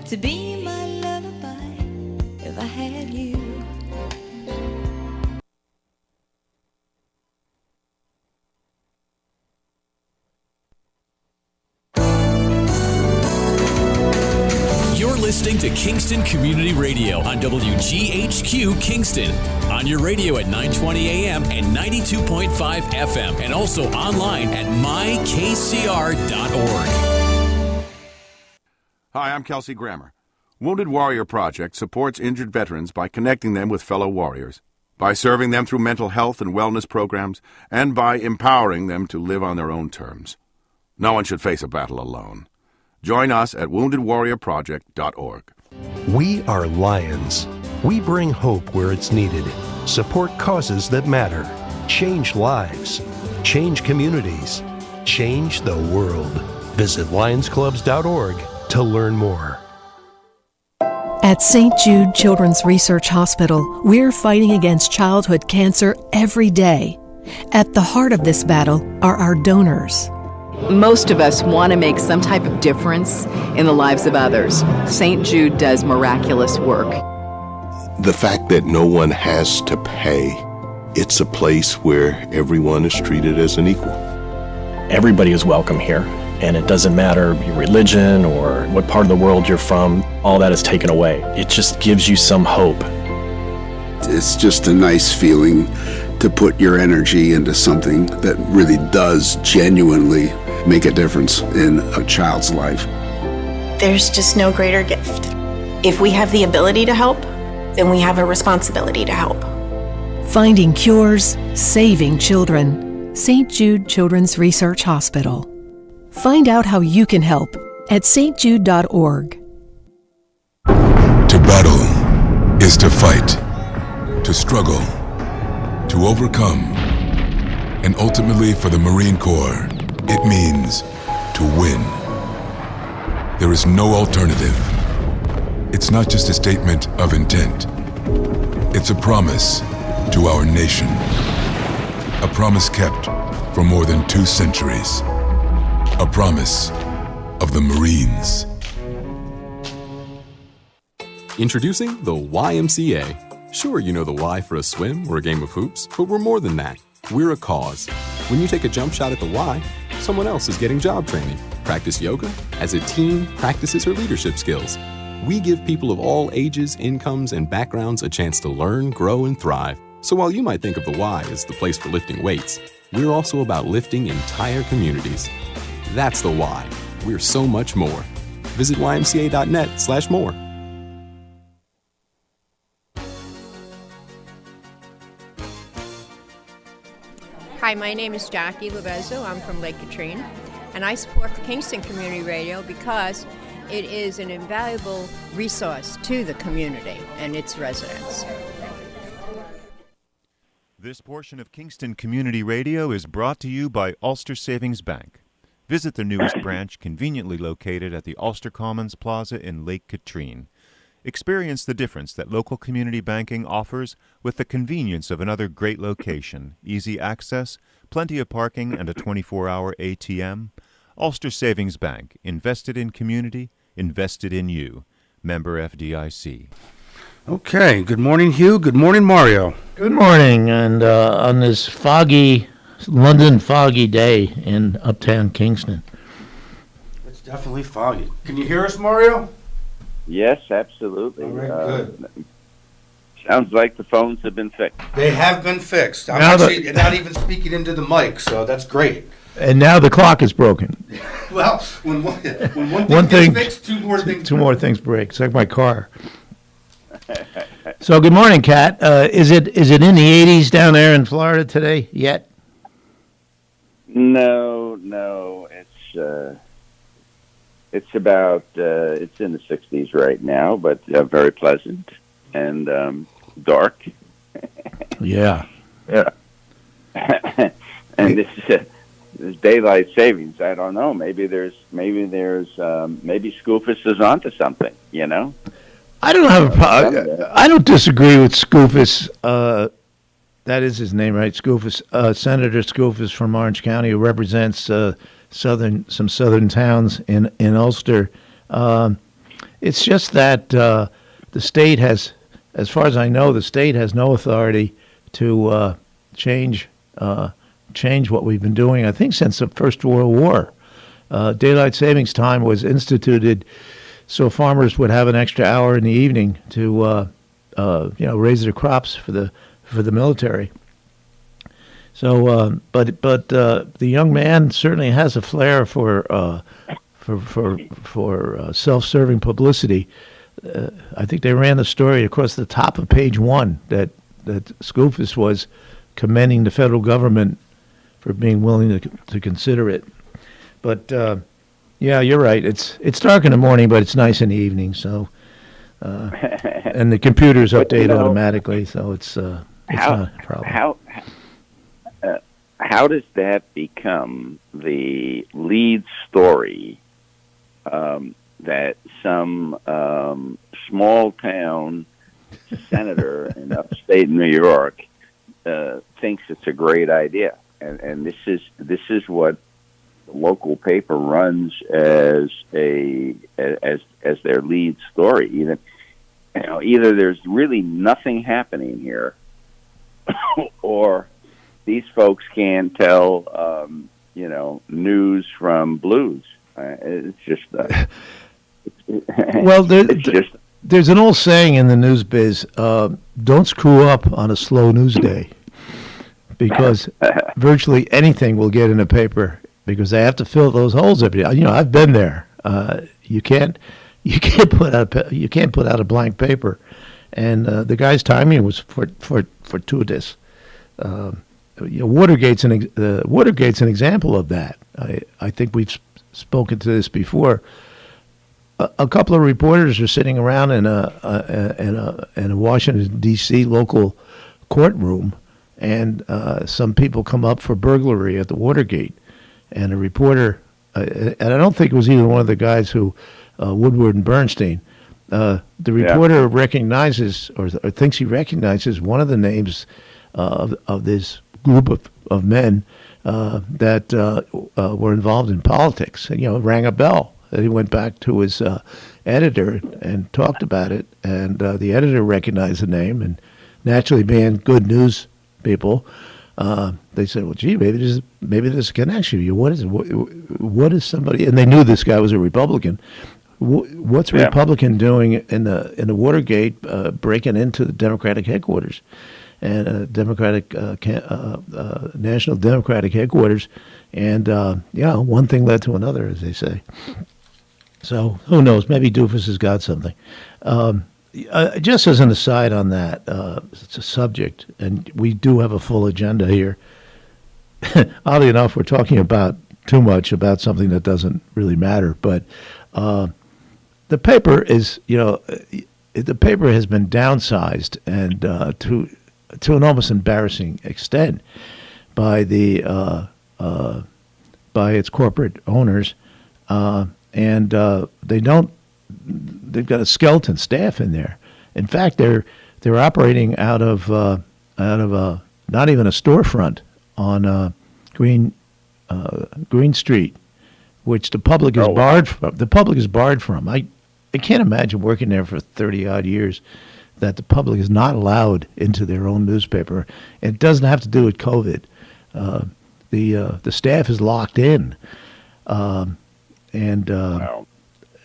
to be my lullaby if I had you. You're listening to Kingston Community Radio on WGHQ Kingston. On your radio at 920 AM and 92.5 FM, and also online at mykcr.org. Hi, I'm Kelsey Grammer. Wounded Warrior Project supports injured veterans by connecting them with fellow warriors, by serving them through mental health and wellness programs, and by empowering them to live on their own terms. No one should face a battle alone. Join us at woundedwarriorproject.org. We are Lions. We bring hope where it's needed, support causes that matter, change lives, change communities, change the world. Visit lionsclubs.org to learn more. At St. Jude Children's Research Hospital, we're fighting against childhood cancer every day. At the heart of this battle are our donors. Most of us want to make some type of difference in the lives of others. St. Jude does miraculous work. The fact that no one has to pay, it's a place where everyone is treated as an equal. Everybody is welcome here, and it doesn't matter your religion or what part of the world you're from, all that is taken away. It just gives you some hope. It's just a nice feeling to put your energy into something that really does genuinely make a difference in a child's life. There's just no greater gift. If we have the ability to help, then we have a responsibility to help. Finding cures, saving children. St. Jude Children's Research Hospital. Find out how you can help at stjude.org. To battle is to fight, to struggle, to overcome, and ultimately for the Marine Corps, it means to win. There is no alternative. It's not just a statement of intent. It's a promise to our nation. A promise kept for more than 2 centuries. A promise of the Marines. Introducing the YMCA. Sure, you know the Y for a swim or a game of hoops, but we're more than that. We're a cause. When you take a jump shot at the Y, someone else is getting job training. Practice yoga as a team practices her leadership skills. We give people of all ages, incomes, and backgrounds a chance to learn, grow, and thrive. So while you might think of the Y as the place for lifting weights, we're also about lifting entire communities. That's the Y. We're so much more. Visit ymca.net/more. Hi, my name is Jackie Lovezzo. I'm from Lake Katrine, and I support the Kingston Community Radio because it is an invaluable resource to the community and its residents. This portion of Kingston Community Radio is brought to you by Ulster Savings Bank. Visit their newest branch, conveniently located at the Ulster Commons Plaza in Lake Katrine. Experience the difference that local community banking offers with the convenience of another great location, easy access, plenty of parking, and a 24-hour ATM. Ulster Savings Bank, invested in community, invested in you. Member FDIC. Okay, good morning, Hugh. Good morning, Mario. Good morning, and on this London foggy day in uptown Kingston. It's definitely foggy. Can you hear us, Mario? Yes, absolutely. All right, good. Sounds like the phones have been fixed. They have been fixed. I'm actually not even speaking into the mic, so that's great. And now the clock is broken. Well, when one thing gets fixed, two more things break. It's like my car. So good morning, Kat. Is it in the 80s down there in Florida today yet? No. It's about it's in the 60s right now, but very pleasant and dark. Yeah. And this daylight savings. I don't know. Maybe Scoofus is onto something. You know. I don't have a problem. I don't disagree with Scoofus. That is his name, right? Scoofus, Senator Scoofus from Orange County, who represents some southern towns in Ulster. It's just that the state has, as far as I know, the state has no authority to change what we've been doing, I think, since the First World War. Daylight savings time was instituted so farmers would have an extra hour in the evening to raise their crops for the military. So, but the young man certainly has a flair for self-serving publicity. I think they ran the story across the top of page 1 that Skoufis was commending the federal government for being willing to consider it. But yeah, you're right. It's dark in the morning, but it's nice in the evening. So, and the computers update automatically, so it's not a problem. How does that become the lead story that some small town senator in upstate New York thinks it's a great idea, and this is what the local paper runs as their lead story. Either there's really nothing happening here, or these folks can't tell news from blues. It's just well, there's an old saying in the news biz: don't screw up on a slow news day, because virtually anything will get in a paper because they have to fill those holes every day. I've been there. You can't put out a blank paper, and the guy's timing was fortuitous. Watergate's an example of that. I think we've spoken to this before. A couple of reporters are sitting around in a Washington D.C. local courtroom, and some people come up for burglary at the Watergate, and a reporter, and I don't think it was either one of the guys who Woodward and Bernstein. The reporter recognizes or thinks he recognizes one of the names of this group of men that were involved in politics, and rang a bell. And he went back to his editor and talked about it, and the editor recognized the name, and naturally, being good news people, they said, "Well, gee, maybe there's a connection. What is it? What is somebody?" And they knew this guy was a Republican. What's a Republican doing in the Watergate, breaking into the Democratic headquarters, and National Democratic headquarters, and one thing led to another, as they say. So who knows? Maybe Doofus has got something. Just as an aside on that, it's a subject, and we do have a full agenda here. Oddly enough, we're talking about too much about something that doesn't really matter. But the paper is, the paper has been downsized and to an almost embarrassing extent by its corporate owners, and they've got a skeleton staff in there. In fact, they're operating out of not even a storefront on Green Street, which the public is barred from. The public is barred from. I can't imagine working there for 30-odd years that the public is not allowed into their own newspaper. It doesn't have to do with COVID. The staff is locked in, and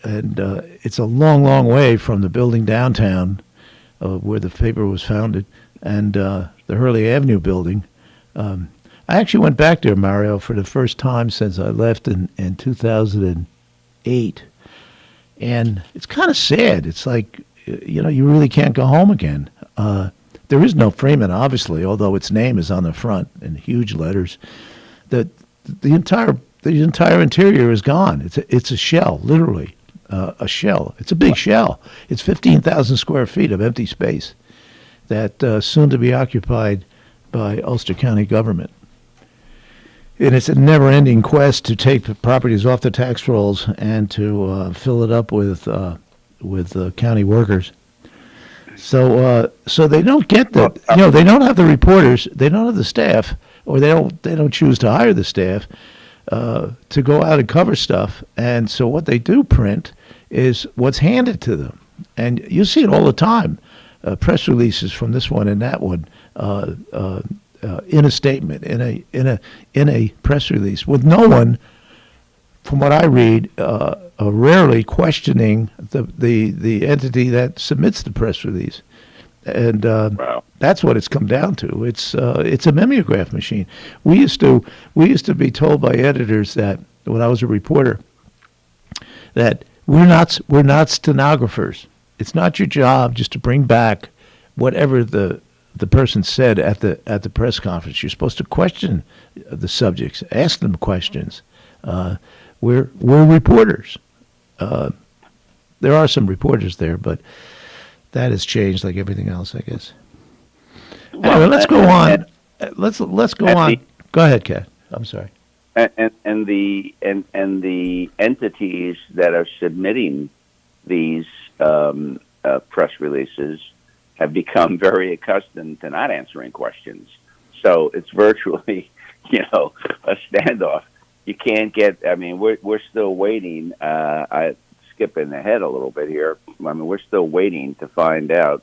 it's a long way from the building downtown where the paper was founded, and the Hurley Avenue building. I actually went back there, Mario, for the first time since I left in 2008, and it's kind of sad. It's like, you really can't go home again. There is no Freeman, obviously, although its name is on the front in huge letters. The entire interior is gone. It's a shell, literally, a shell. It's a big shell. It's 15,000 square feet of empty space that soon to be occupied by Ulster County government. And it's a never-ending quest to take the properties off the tax rolls and to fill it up with county workers. So they don't get that. They don't have the reporters. They don't have the staff, or they don't choose to hire the staff to go out and cover stuff. And so what they do print is what's handed to them. And you see it all the time, press releases from this one and that one, in a statement, in a press release, with no one, from what I read, rarely questioning the entity that submits the press release. And that's what it's come down to. It's a mimeograph machine. We used to be told by editors that when I was a reporter that we're not stenographers. It's not your job just to bring back whatever the person said at the press conference. You're supposed to question the subjects, ask them questions. We're reporters. There are some reporters there, but that has changed like everything else, I guess. Anyway, let's go on. Let's go on. Go ahead, Kat. I'm sorry. And the entities that are submitting these press releases have become very accustomed to not answering questions. So it's virtually, a standoff. You can't get. I mean, we're still waiting. I skipping ahead a little bit here. I mean, we're still waiting to find out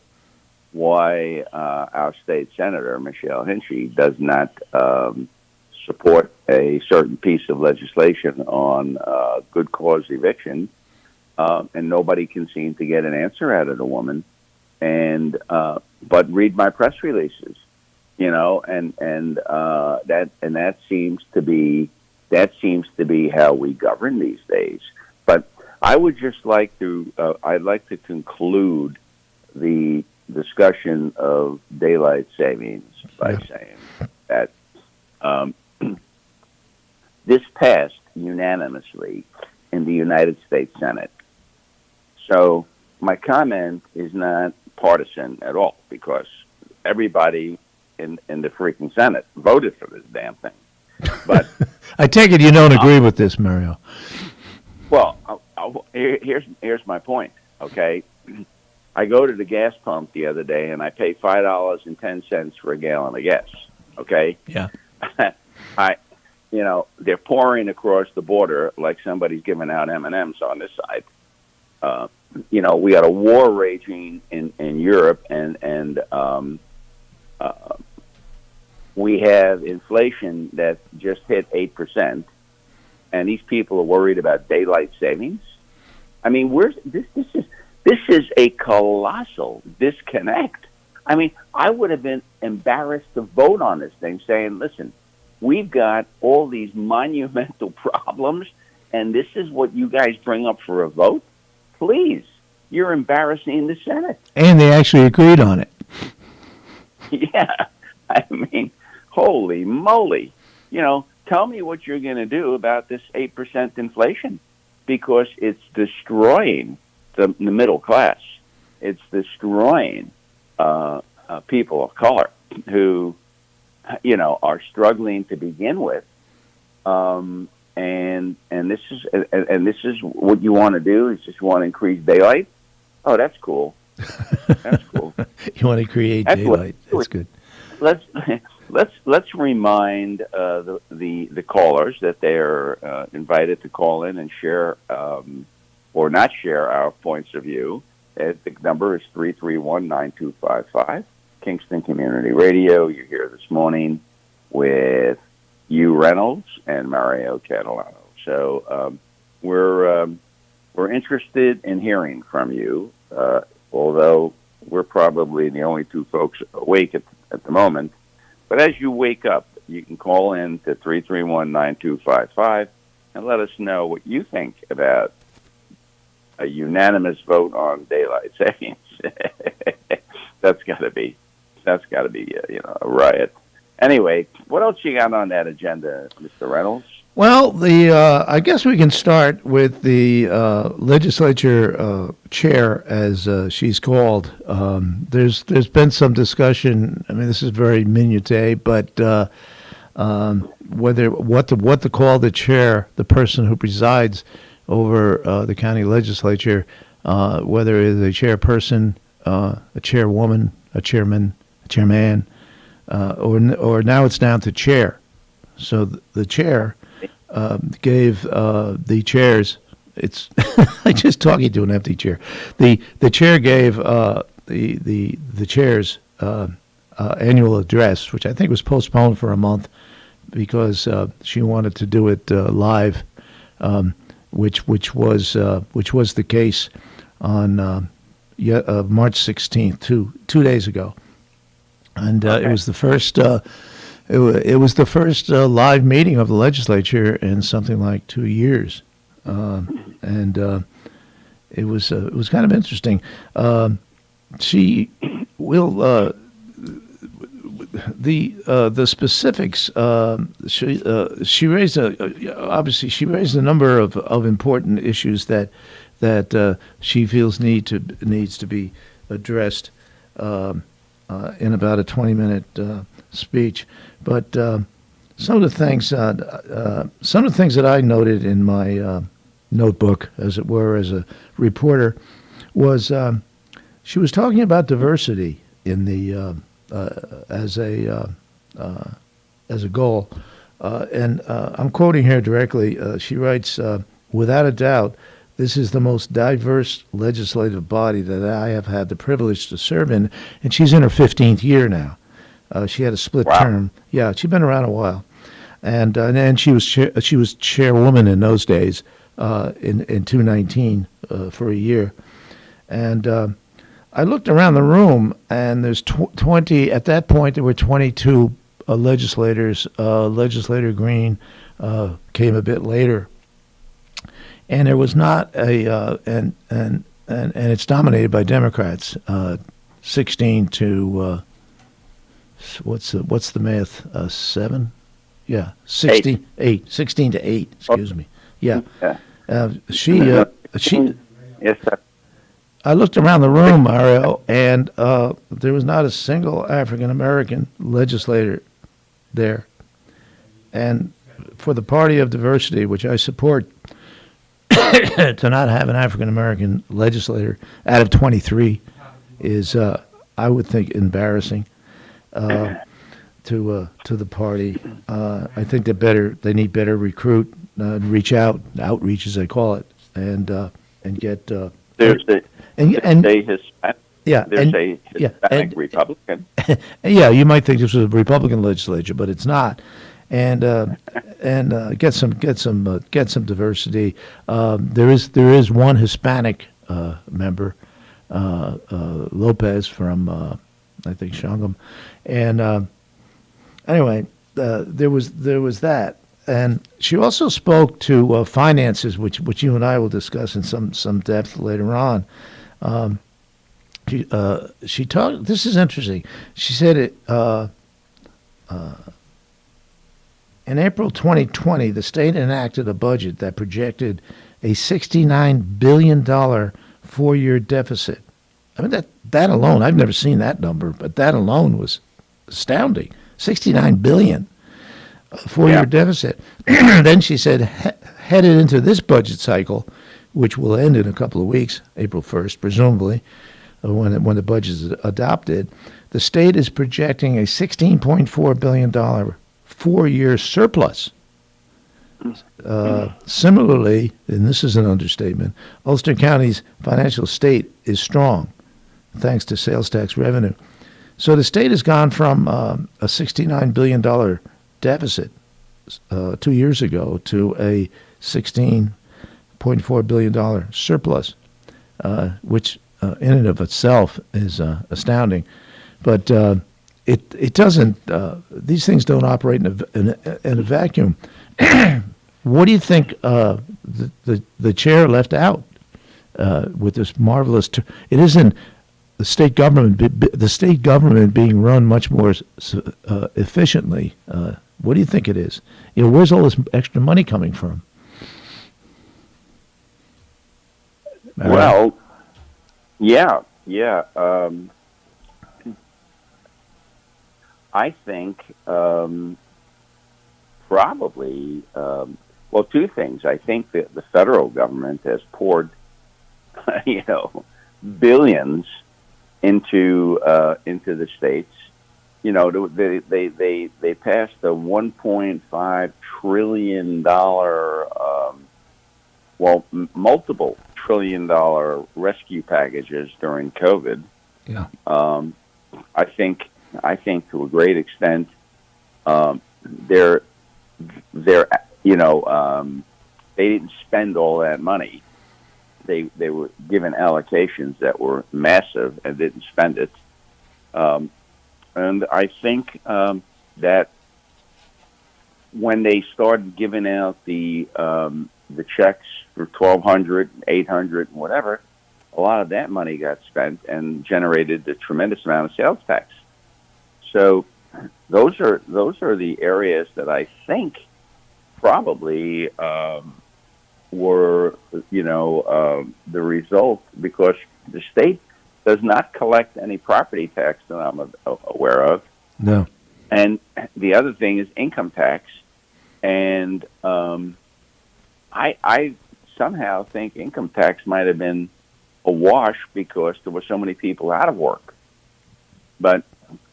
why our state senator Michelle Hinchy does not support a certain piece of legislation on good cause eviction, and nobody can seem to get an answer out of the woman. And but read my press releases, and that seems to be how we govern these days. But I would just like to I'd like to conclude the discussion of daylight savings by saying that this passed unanimously in the United States Senate. So my comment is not partisan at all, because everybody in the freaking Senate voted for this damn thing. But I take it you don't agree with this, Mario. Well, here's my point. Okay, I go to the gas pump the other day and I pay $5.10 for a gallon of gas. Okay. Yeah. They're pouring across the border like somebody's giving out M&Ms on this side. We got a war raging in Europe, and we have inflation that just hit 8%, and these people are worried about daylight savings. I mean, this is a colossal disconnect. I mean, I would have been embarrassed to vote on this thing, saying, "Listen, we've got all these monumental problems, and this is what you guys bring up for a vote? Please, you're embarrassing the Senate." And they actually agreed on it. Yeah, I mean, holy moly. Tell me what you're going to do about this 8% inflation, because it's destroying the middle class. It's destroying people of color who, are struggling to begin with. And this is what you want to do, is just want to increase daylight. Oh, that's cool. That's cool. You want to create daylight. That's good. Let's remind the callers that they're invited to call in and share or not share our points of view. The number is 331-9255. Kingston Community Radio. You're here this morning with Hugh Reynolds and Mario Catalano. So we're interested in hearing from you, although we're probably the only two folks awake at the moment. But as you wake up, you can call in to 331-9255 and let us know what you think about a unanimous vote on daylight savings. That's got to be a riot. Anyway, what else you got on that agenda, Mr. Reynolds? Well, I guess we can start with the legislature chair, as she's called. There's been some discussion. I mean, this is very minutiae, but what to call the chair, the person who presides over the county legislature, whether it is a chairperson, a chairwoman, a chairman, a chairman, or now it's down to chair. So the chair gave the chairs it's like just talking to an empty chair. The chair gave the chair's annual address, which I think was postponed for a month because she wanted to do it live, which was the case on March 16th, 2 days ago, and it was the first. It was the first live meeting of the legislature in something like 2 years, and it was kind of interesting. She will the specifics. She raised obviously she raised a number of important issues that she feels needs to be addressed in about a 20-minute speech. But some of the things that I noted in my notebook, as it were, as a reporter, was she was talking about diversity in the as a goal, and I'm quoting here directly. She writes, "Without a doubt, this is the most diverse legislative body that I have had the privilege to serve in," and she's in her 15th year now. She had a split term. Yeah, she'd been around a while, and she was chairwoman in those days in 2019 for a year, and I looked around the room, and there's 20 at that point. There were 22 legislators. Legislator Green came a bit later, and there was not a and it's dominated by Democrats. 16 to what's the math? 7? Yeah, 16 8. 16 to 8. Excuse me. Yeah. She. Yes, sir. I looked around the room, Mario, and there was not a single African American legislator there. And for the Party of Diversity, which I support, to not have an African American legislator out of 23 is, I would think, embarrassing to the party. I think they need better recruit, reach out, outreach as they call it, and get. There's a Hispanic Republican. Yeah, you might think this was a Republican legislature, but it's not. And get some diversity. There is one Hispanic member, Lopez from I think Shangam, and anyway, there was that. And she also spoke to finances, which you and I will discuss in some depth later on. She talked. This is interesting. She said it in April 2020. The state enacted a budget that projected a $69 billion 4-year deficit. I mean that alone. I've never seen that number, but that alone was astounding. $69 billion. 4-year deficit. Then she said, headed into this budget cycle, which will end in a couple of weeks, April 1st, presumably, when the budget is adopted, the state is projecting a $16.4 billion 4-year surplus. Similarly, and this is an understatement, Ulster County's financial state is strong, thanks to sales tax revenue. So the state has gone from a $69 billion deficit 2 years ago to a $16.4 billion surplus, which in and of itself is astounding. But it doesn't. These things don't operate in a vacuum. What do you think the chair left out with this marvelous? It isn't the state government. The state government being run much more efficiently. What do you think it is? Where's all this extra money coming from? Well, yeah. I think probably, two things. I think that the federal government has poured, billions into the states. They passed a $1.5 trillion multiple trillion-dollar rescue packages during COVID. Yeah. I think to a great extent, they're they didn't spend all that money. They were given allocations that were massive and didn't spend it. And I think that when they started giving out the checks for $1,200, $800, whatever, a lot of that money got spent and generated a tremendous amount of sales tax. So those are the areas that I think probably were the result, because the state does not collect any property tax that I'm aware of. No. And the other thing is income tax. And I somehow think income tax might have been a wash because there were so many people out of work. But,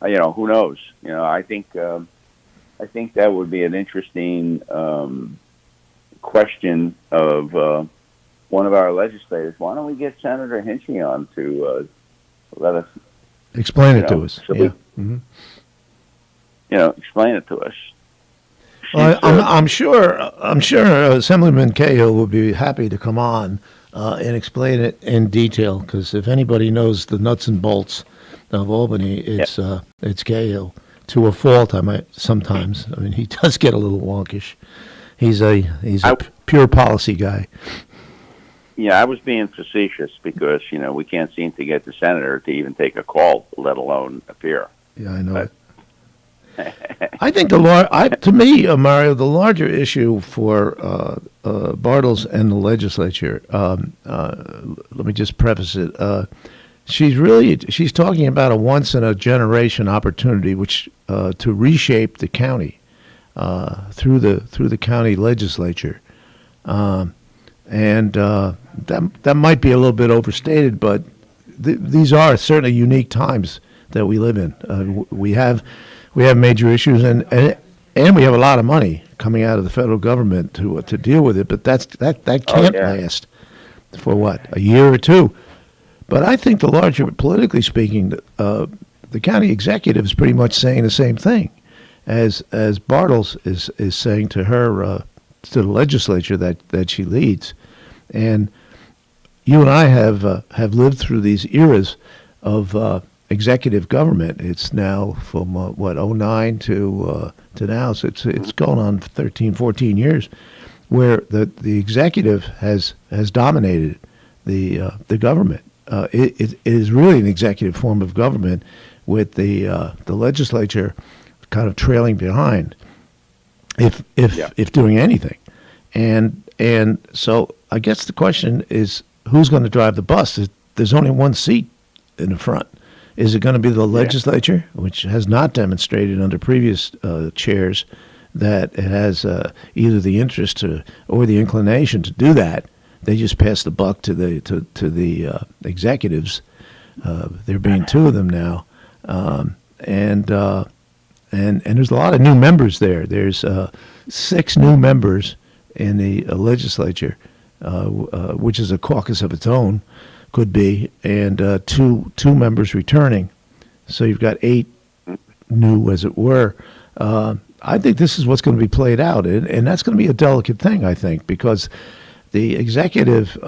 who knows? I think that would be an interesting question of one of our legislators. Why don't we get Senator Hinchy on to let us explain it to us? So yeah. Explain it to us. Well, I'm sure Assemblyman Cahill will be happy to come on and explain it in detail, because if anybody knows the nuts and bolts of Albany, it's Cahill. To a fault, sometimes. I mean, he does get a little wonkish. He's a pure policy guy. Yeah, I was being facetious because we can't seem to get the senator to even take a call, let alone appear. Yeah, I know it. I think to me, Mario, the larger issue for Bartles and the legislature. Let me just preface it. She's talking about a once in a generation opportunity, which to reshape the county through the county legislature, and that might be a little bit overstated, but these are certainly unique times that we live in. We have major issues, and we have a lot of money coming out of the federal government to deal with it. But that can't last for a year or two. But I think the larger, politically speaking, the county executive is pretty much saying the same thing as Bartles is saying to her to the legislature that she leads. And you and I have lived through these eras of executive government. It's now from 2009 to now, so it's going on 13, 14 years, where the executive has dominated the government. It is really an executive form of government, with the legislature kind of trailing behind, if doing anything, and so I guess the question is, who's going to drive the bus? There's only one seat in the front. Is it going to be the legislature, which has not demonstrated under previous chairs that it has either the interest or the inclination to do that? They just pass the buck to the executives. There being two of them now, and there's a lot of new members there. There's 6 new members in the legislature, which is a caucus of its own. Could be, and two members returning, so you've got 8 new, as it were. I think this is what's going to be played out, and that's going to be a delicate thing, I think, because the executives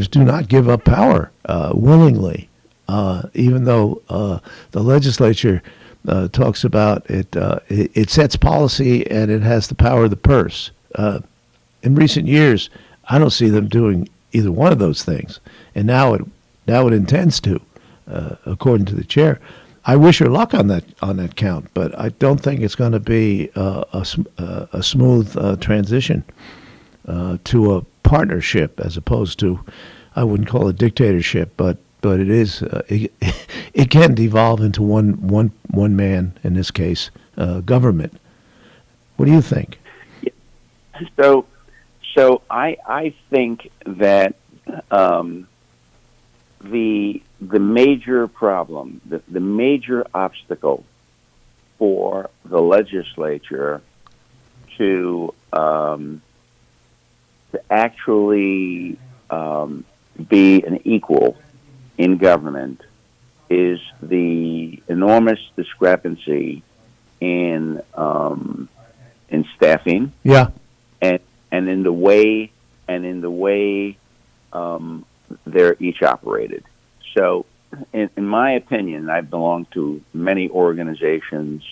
do not give up power willingly, even though the legislature talks about it. It sets policy and it has the power of the purse. In recent years, I don't see them doing either one of those things, and now it intends to, according to the chair. I wish her luck on that count, but I don't think it's going to be a smooth transition to a partnership, as opposed to, I wouldn't call it dictatorship, but it is it can devolve into one man, in this case, government. What do you think? So I think that the major problem, the major obstacle for the legislature to to actually be an equal in government is the enormous discrepancy in staffing. Yeah. And in the way they're each operated. So, in my opinion, I've belonged to many organizations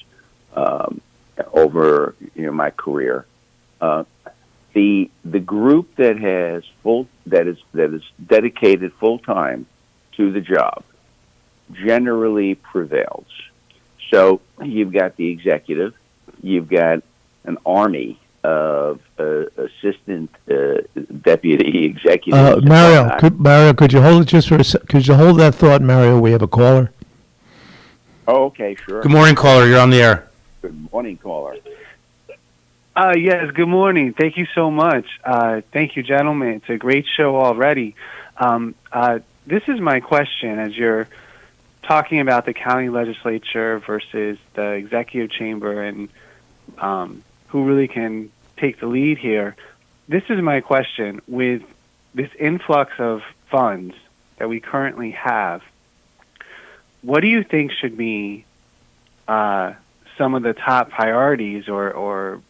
over my career. The group that is dedicated full time to the job generally prevails. So you've got the executive, you've got an army of assistant deputy executives. Mario, could you hold it just for a sec? Could you hold that thought, Mario? We have a caller. Oh, okay, sure. Good morning, caller. You're on the air. Good morning, caller. Yes, good morning. Thank you so much. Thank you, gentlemen. It's a great show already. This is my question as you're talking about the county legislature versus the executive chamber and who really can take the lead here. This is my question. With this influx of funds that we currently have, what do you think should be some of the top priorities or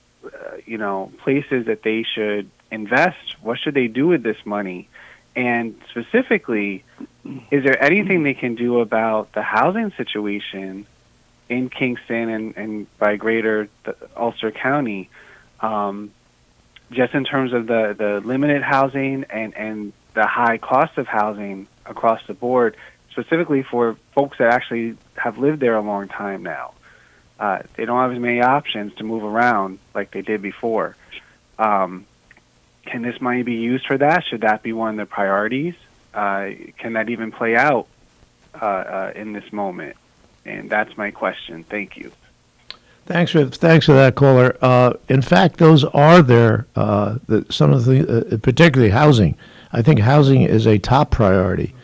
places that they should invest? What should they do with this money? And specifically, is there anything they can do about the housing situation in Kingston and by greater Ulster County, just in terms of the limited housing and the high cost of housing across the board, specifically for folks that actually have lived there a long time now? They don't have as many options to move around like they did before. Can this money be used for that? Should that be one of the priorities? Can that even play out in this moment? And that's my question. Thank you. Thanks for that, caller. In fact, those are some of the particularly housing. I think housing is a top priority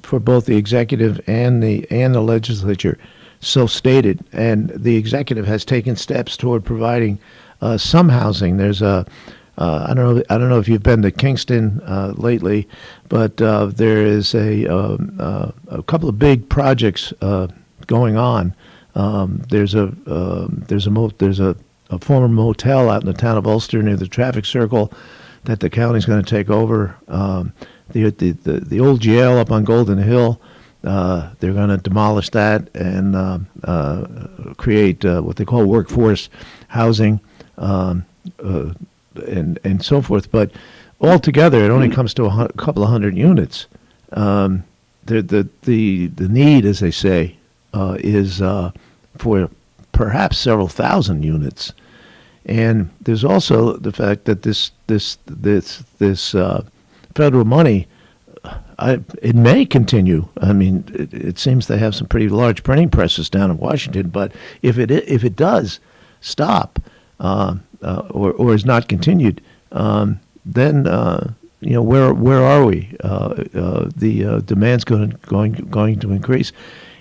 for both the executive and the legislature. So stated, and the executive has taken steps toward providing some housing. There's I don't know if you've been to Kingston lately, but there is a couple of big projects going on. There's a former motel out in the town of Ulster near the traffic circle that the county's going to take over. The old jail up on Golden Hill. They're going to demolish that and create what they call workforce housing and so forth. But altogether, it only comes to a couple of hundred units. The need, as they say, is for perhaps several thousand units. And there's also the fact that this federal money. It may continue. I mean, it seems they have some pretty large printing presses down in Washington. But if it does stop or is not continued, then where are we? The demand's going to increase,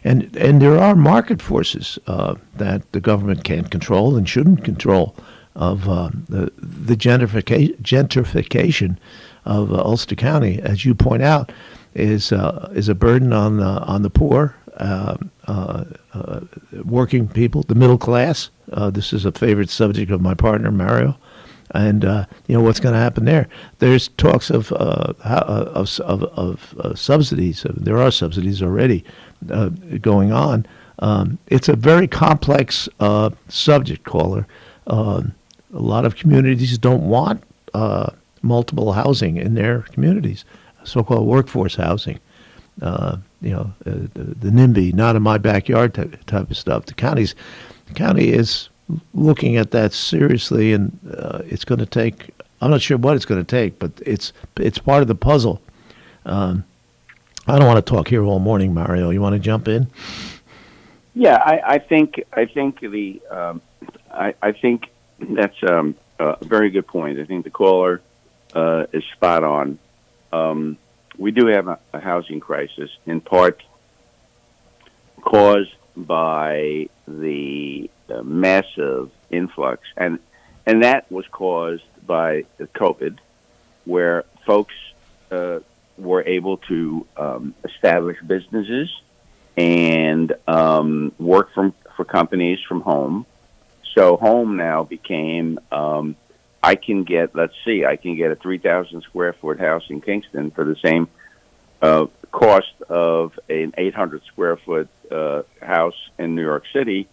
and there are market forces that the government can't control and shouldn't control of the gentrification of Ulster County, as you point out, is a burden on the poor, working people, the middle class. This is a favorite subject of my partner Mario, and what's going to happen there. There's talks of subsidies. There are subsidies already going on. It's a very complex subject, caller. A lot of communities don't want multiple housing in their communities, so-called workforce housing. The NIMBY, not in my backyard type of stuff. The county is looking at that seriously, and it's going to take. I'm not sure what it's going to take, but it's part of the puzzle. I don't want to talk here all morning, Mario. You want to jump in? Yeah, I think that's a very good point. I think the caller is spot on. We do have a housing crisis, in part caused by the massive influx, and that was caused by COVID, where folks were able to establish businesses and work for companies from home. So home now became, I can get a 3,000 square foot house in Kingston for the same cost of an 800 square foot house in New York City.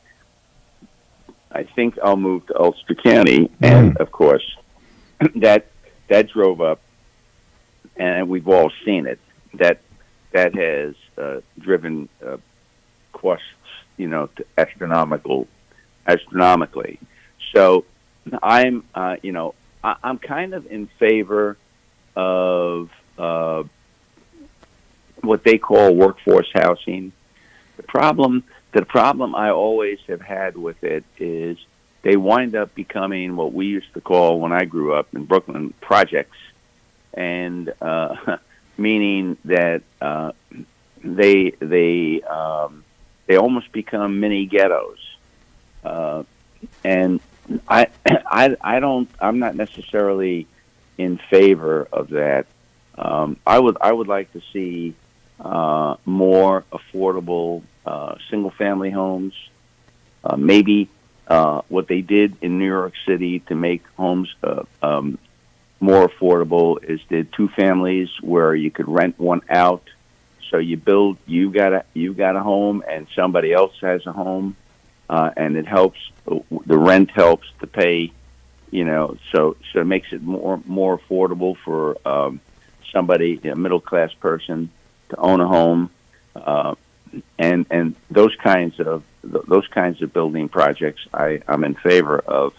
I think I'll move to Ulster County, and of course, that drove up, and we've all seen it. That has driven costs, to astronomically. So I'm kind of in favor of what they call workforce housing. The problem I always have had with it is they wind up becoming what we used to call, when I grew up in Brooklyn, projects, and meaning that they almost become mini ghettos, and I'm not necessarily in favor of that. I would like to see more affordable single family homes. Maybe what they did in New York City to make homes more affordable is did two families where you could rent one out. So you got a home and somebody else has a home, and it helps. The rent helps to pay, so it makes it more affordable for somebody, a middle class person, to own a home, and those kinds of building projects I'm in favor of.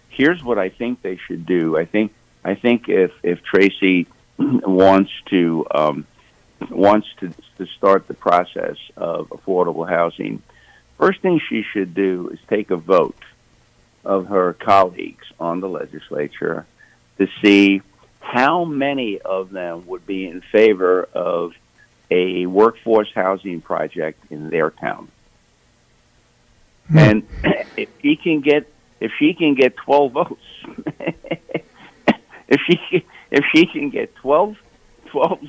Here's what I think they should do. I think if Tracy wants to start the process of affordable housing, first thing she should do is take a vote of her colleagues on the legislature to see how many of them would be in favor of a workforce housing project in their town. And if she can get 12 votes, if she can get 12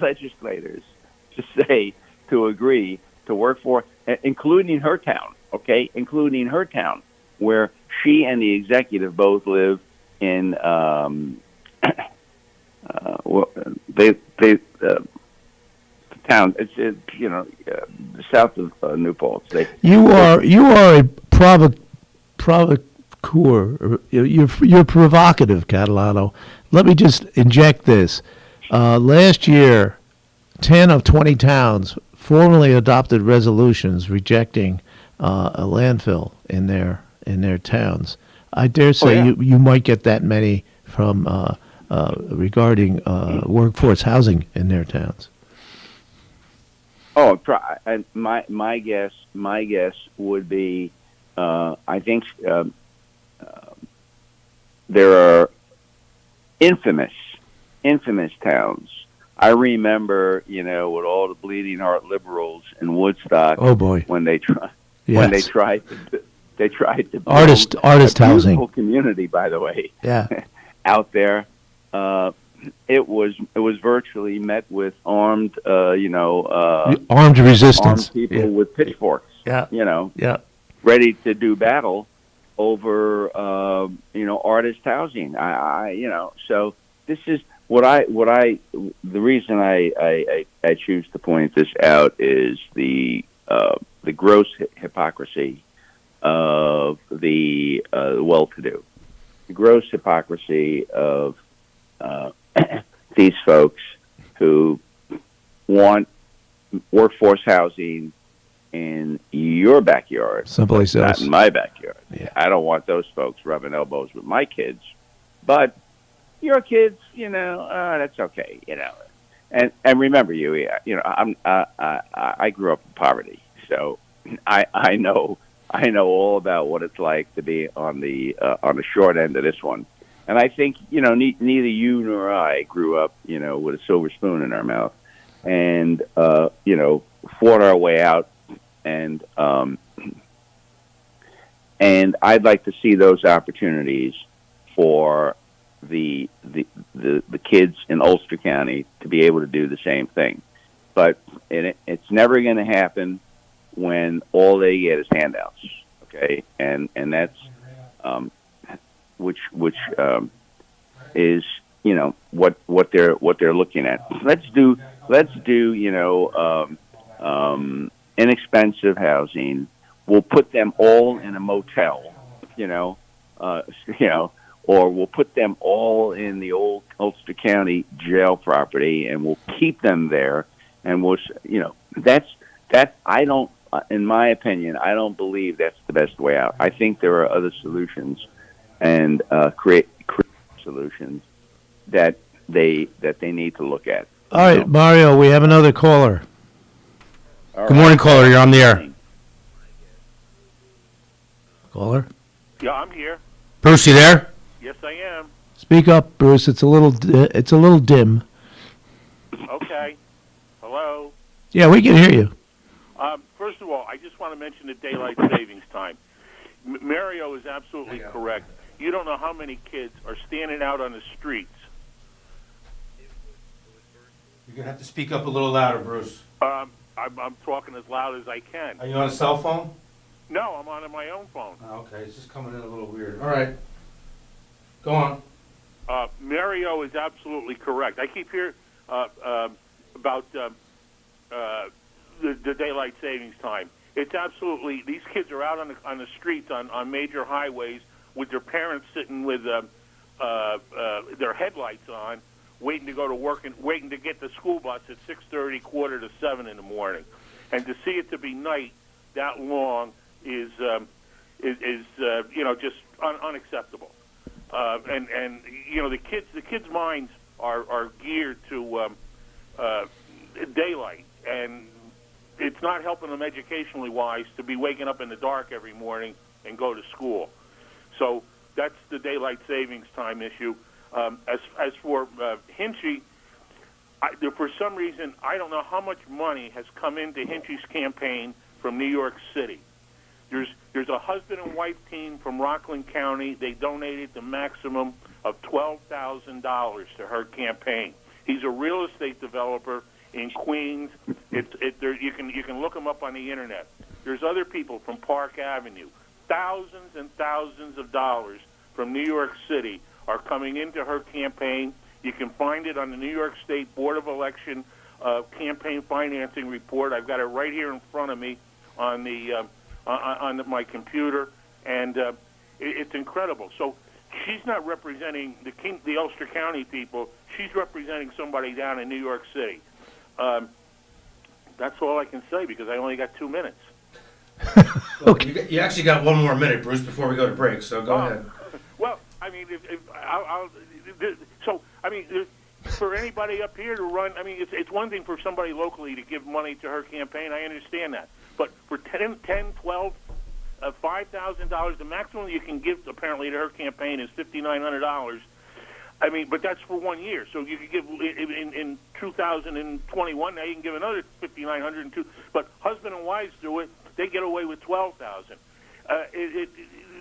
legislators to agree to work for, including her town, where she and the executive both live in, the town. It's south of New Paltz. You are a provocateur. You're provocative, Catalano. Let me just inject this. Last year, 10 of 20 towns formally adopted resolutions rejecting a landfill in their towns. I dare say you might get that many from regarding workforce housing in their towns. Oh, my guess would be, I think there are infamous towns. I remember, with all the bleeding heart liberals in Woodstock. Oh boy! When they tried to build artist a beautiful housing community. By the way, out there, it was virtually met with armed resistance, armed people with pitchforks. Ready to do battle over artist housing. So this is the reason I choose to point this out is the gross hypocrisy of the well-to-do, the gross hypocrisy of these folks who want workforce housing in your backyard, someplace else, not in my backyard. Yeah. I don't want those folks rubbing elbows with my kids, but your kids, that's okay, And remember, I grew up in poverty, so I know all about what it's like to be on the short end of this one. And I think neither you nor I grew up with a silver spoon in our mouth, and fought our way out. And I'd like to see those opportunities for the kids in Ulster County to be able to do the same thing. But it's never going to happen when all they get is handouts. Okay, and that's which is what they're looking at. Let's do inexpensive housing. We'll put them all in a motel, or we'll put them all in the old Ulster County jail property, and we'll keep them there. And I don't, in my opinion, I don't believe that's the best way out. I think there are other solutions, and create solutions that they need to look at. All right, Mario, we have another caller. Good morning, caller. You're on the air. Caller? Yeah, I'm here. Bruce, you there? Yes, I am. Speak up, Bruce. It's a little dim. Okay. Hello. Yeah, we can hear you. First of all, I just want to mention the daylight savings time. Mario is absolutely correct. You don't know how many kids are standing out on the streets. You're going to have to speak up a little louder, Bruce. I'm talking as loud as I can. Are you on a cell phone? No, I'm on my own phone. Okay, it's just coming in a little weird. All right. Go on. Mario is absolutely correct. I keep hearing about the daylight savings time. It's absolutely, these kids are out on the streets on major highways with their parents sitting with their headlights on, waiting to go to work and waiting to get the school bus at 6:30, 6:45 in the morning. And to see it to be night that long is just unacceptable. And the kids' minds are geared to daylight, and it's not helping them educationally wise to be waking up in the dark every morning and go to school. So that's the daylight savings time issue. As for Hinchy, for some reason, I don't know how much money has come into Hinchy's campaign from New York City. There's a husband and wife team from Rockland County. They donated the maximum of $12,000 to her campaign. He's a real estate developer in Queens. You can look him up on the internet. There's other people from Park Avenue. Thousands and thousands of dollars from New York City are coming into her campaign. You can find it on the New York State Board of Election campaign financing report. I've got it right here in front of me on my computer, and it's incredible. So she's not representing the Ulster County people. She's representing somebody down in New York City. That's all I can say because I only got 2 minutes. Okay. You actually got 1 more minute, Bruce, before we go to break, so go ahead. Well, I mean, for anybody up here to run, I mean, it's one thing for somebody locally to give money to her campaign. I understand that. But for $10, $12, $5,000, the maximum you can give apparently to her campaign is $5,900. I mean, but that's for 1 year. So you could give in 2021. Now you can give another $5,902. But husband and wives do it; they get away with $12,000.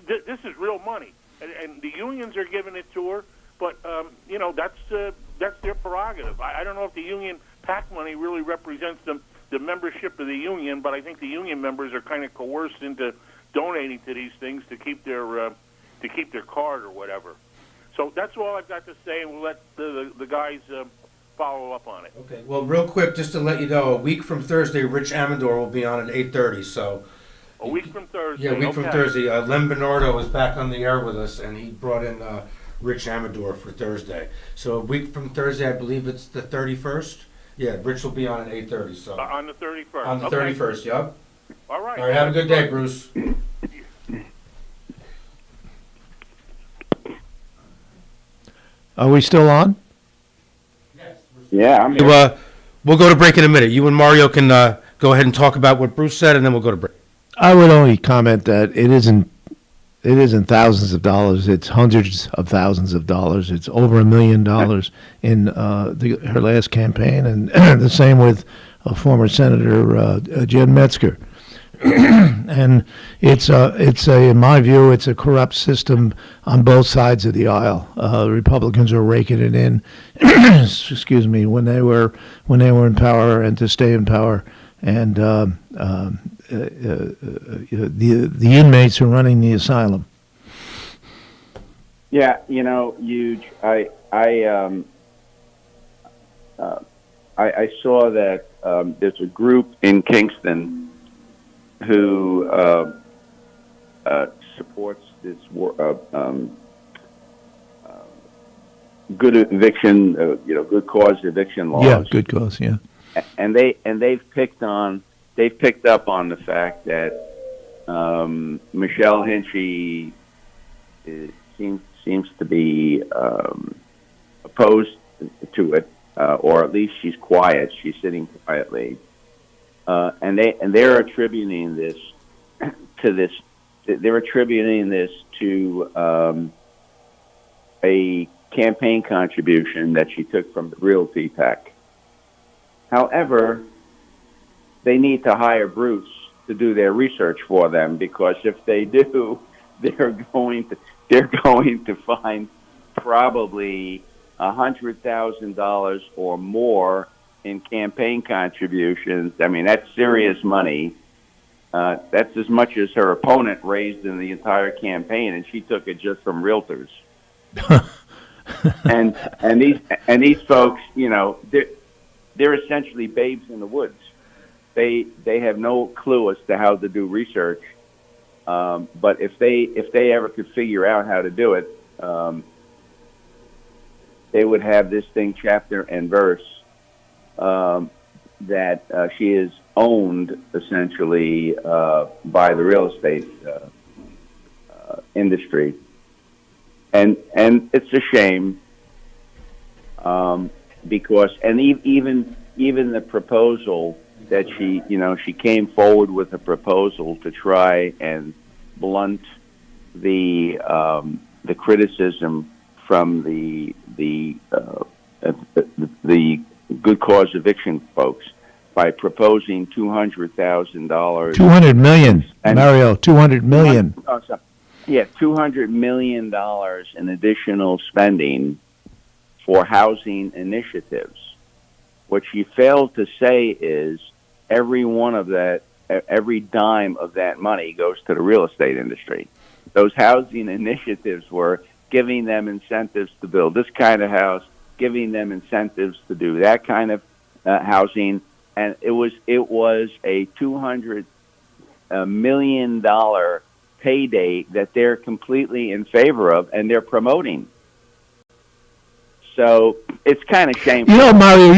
This is real money, and the unions are giving it to her. But that's their prerogative. I don't know if the union PAC money really represents the membership of the union, but I think the union members are kind of coerced into donating to these things to keep their card or whatever. So that's all I've got to say, and we'll let the guys follow up on it. Okay. Well, real quick, just to let you know, a week from Thursday, Rich Amador will be on at 8:30. So. A week from Thursday. Yeah, a week from Thursday. Len Bernardo is back on the air with us, and he brought in Rich Amador for Thursday. So a week from Thursday, I believe it's the 31st. Yeah, Rich will be on at 8:30. So on the 31st. On the 31st, yep. All right. All right. Have a good day, Bruce. Are we still on? Yeah, I'm here. We'll go to break in a minute. You and Mario can go ahead and talk about what Bruce said, and then we'll go to break. I would only comment that it isn't thousands of dollars. It's hundreds of thousands of dollars. It's over $1 million in her last campaign, and the same with former Senator Jen Metzger. And it's in my view, it's a corrupt system on both sides of the aisle. Republicans are raking it in, excuse me, when they were in power and to stay in power, and the inmates are running the asylum. Yeah, you know, Huge. I saw that there's a group in Kingston who supports this good eviction, good cause eviction laws. Yeah, good cause. Yeah, and they've picked up on the fact that Michelle Hinchy seems to be opposed to it, or at least she's quiet. She's sitting quietly. And they're attributing this to this. They're attributing this to a campaign contribution that she took from the Realty PAC. However, they need to hire Bruce to do their research for them, because if they do, they're going to find probably $100,000 or more in campaign contributions. I mean, that's serious money. That's as much as her opponent raised in the entire campaign, and she took it just from realtors. and these folks, they're essentially babes in the woods. They have no clue as to how to do research. But if they ever could figure out how to do it, they would have this thing chapter and verse. That she is owned essentially by the real estate industry, and it's a shame because even the proposal that she came forward with a proposal to try and blunt the criticism from the good cause eviction folks by proposing $200,000. $200 million, Mario. $200 million. Yeah, $200 million in additional spending for housing initiatives. What she failed to say is every dime of that money goes to the real estate industry. Those housing initiatives were giving them incentives to build this kind of house, giving them incentives to do that kind of housing, and it was a $200 million payday that they're completely in favor of, and they're promoting. So it's kind of shameful. Mario,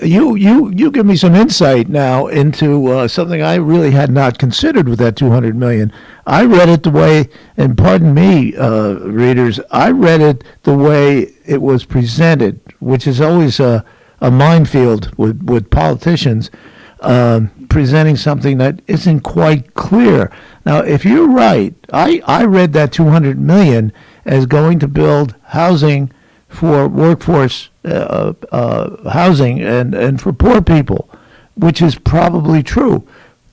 you give me some insight now into something I really had not considered with that $200 million. I read it the way, and pardon me, readers, I read it the way it was presented, which is always a minefield with politicians presenting something that isn't quite clear. Now, if you're right, I read that $200 million as going to build housing for workforce housing and for poor people, which is probably true.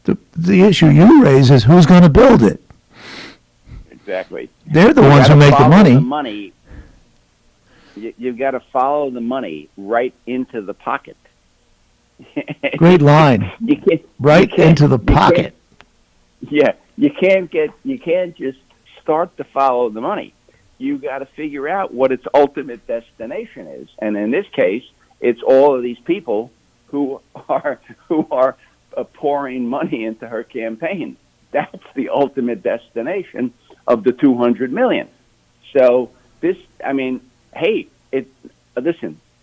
The issue you raise is who's going to build it. Exactly. They're the ones who make the money. You've got to follow the money right into the pocket. Great line. Into the pocket. You can't just start to follow the money. You got to figure out what its ultimate destination is, and in this case, it's all of these people who are pouring money into her campaign. That's the ultimate destination of the $200 million. So listen,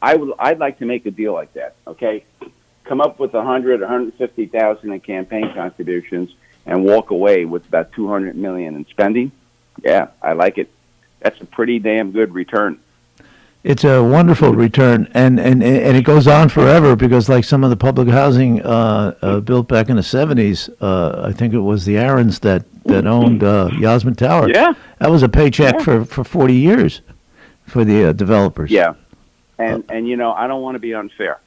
I'd like to make a deal like that. Okay, come up with $150,000 in campaign contributions and walk away with about $200 million in spending. Yeah, I like it. That's a pretty damn good return. It's a wonderful return, and it goes on forever, because like some of the public housing built back in the 70s, I think it was the Aarons that owned Yasmin Tower. Yeah. That was a paycheck for 40 years for the developers. Yeah. And I don't want to be unfair.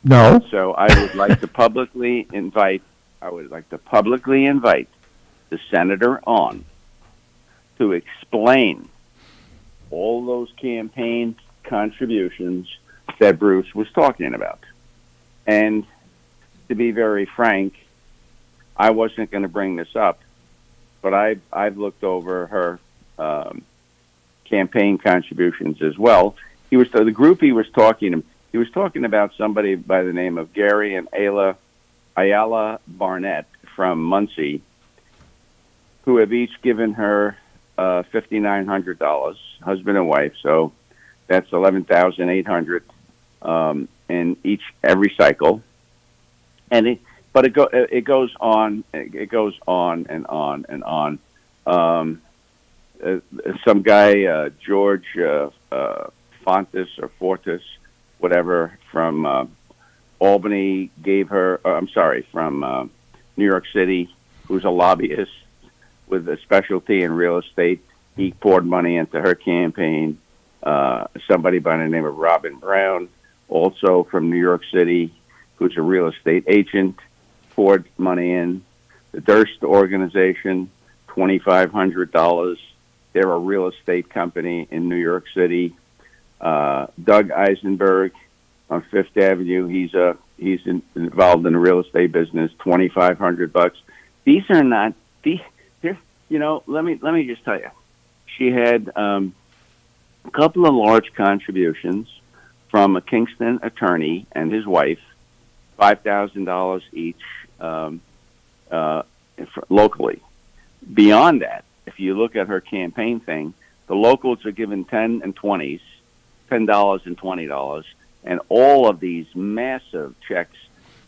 No. So I would like to publicly invite I would like to publicly invite the senator on to explain all those campaign contributions that Bruce was talking about. And to be very frank, I wasn't going to bring this up, but I've looked over her campaign contributions as well. The group he was talking about somebody by the name of Gary and Ayala Barnett from Muncie, who have each given her $5,900, husband and wife. So that's $11,800 in every cycle, and it goes on and on and on. Some guy, George Fontes or Fortis, whatever, from Albany gave her. From New York City, who's a lobbyist with a specialty in real estate. He poured money into her campaign. Somebody by the name of Robin Brown, also from New York City, who's a real estate agent, poured money in. The Durst organization, $2,500. They're a real estate company in New York City. Doug Eisenberg on Fifth Avenue, he's involved in the real estate business, $2,500. These are not these. Let me just tell you, she had a couple of large contributions from a Kingston attorney and his wife, $5,000 each locally. Beyond that, if you look at her campaign thing, the locals are given $10 and $20s, $10 and $20, and all of these massive checks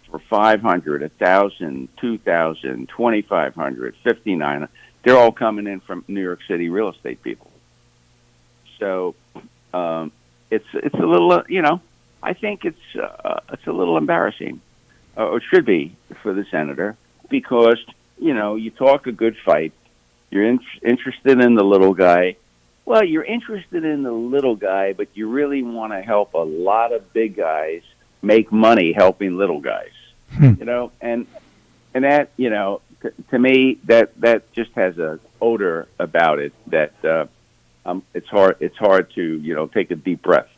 for $500, $1,000, $2,000, $2,500, $5,900. They're all coming in from New York City real estate people. So it's a little, I think it's a little embarrassing, or it should be for the senator, because you talk a good fight. You're interested in the little guy. Well, you're interested in the little guy, but you really want to help a lot of big guys make money helping little guys. And that, to me, that just has a odor about it that it's hard to take a deep breath.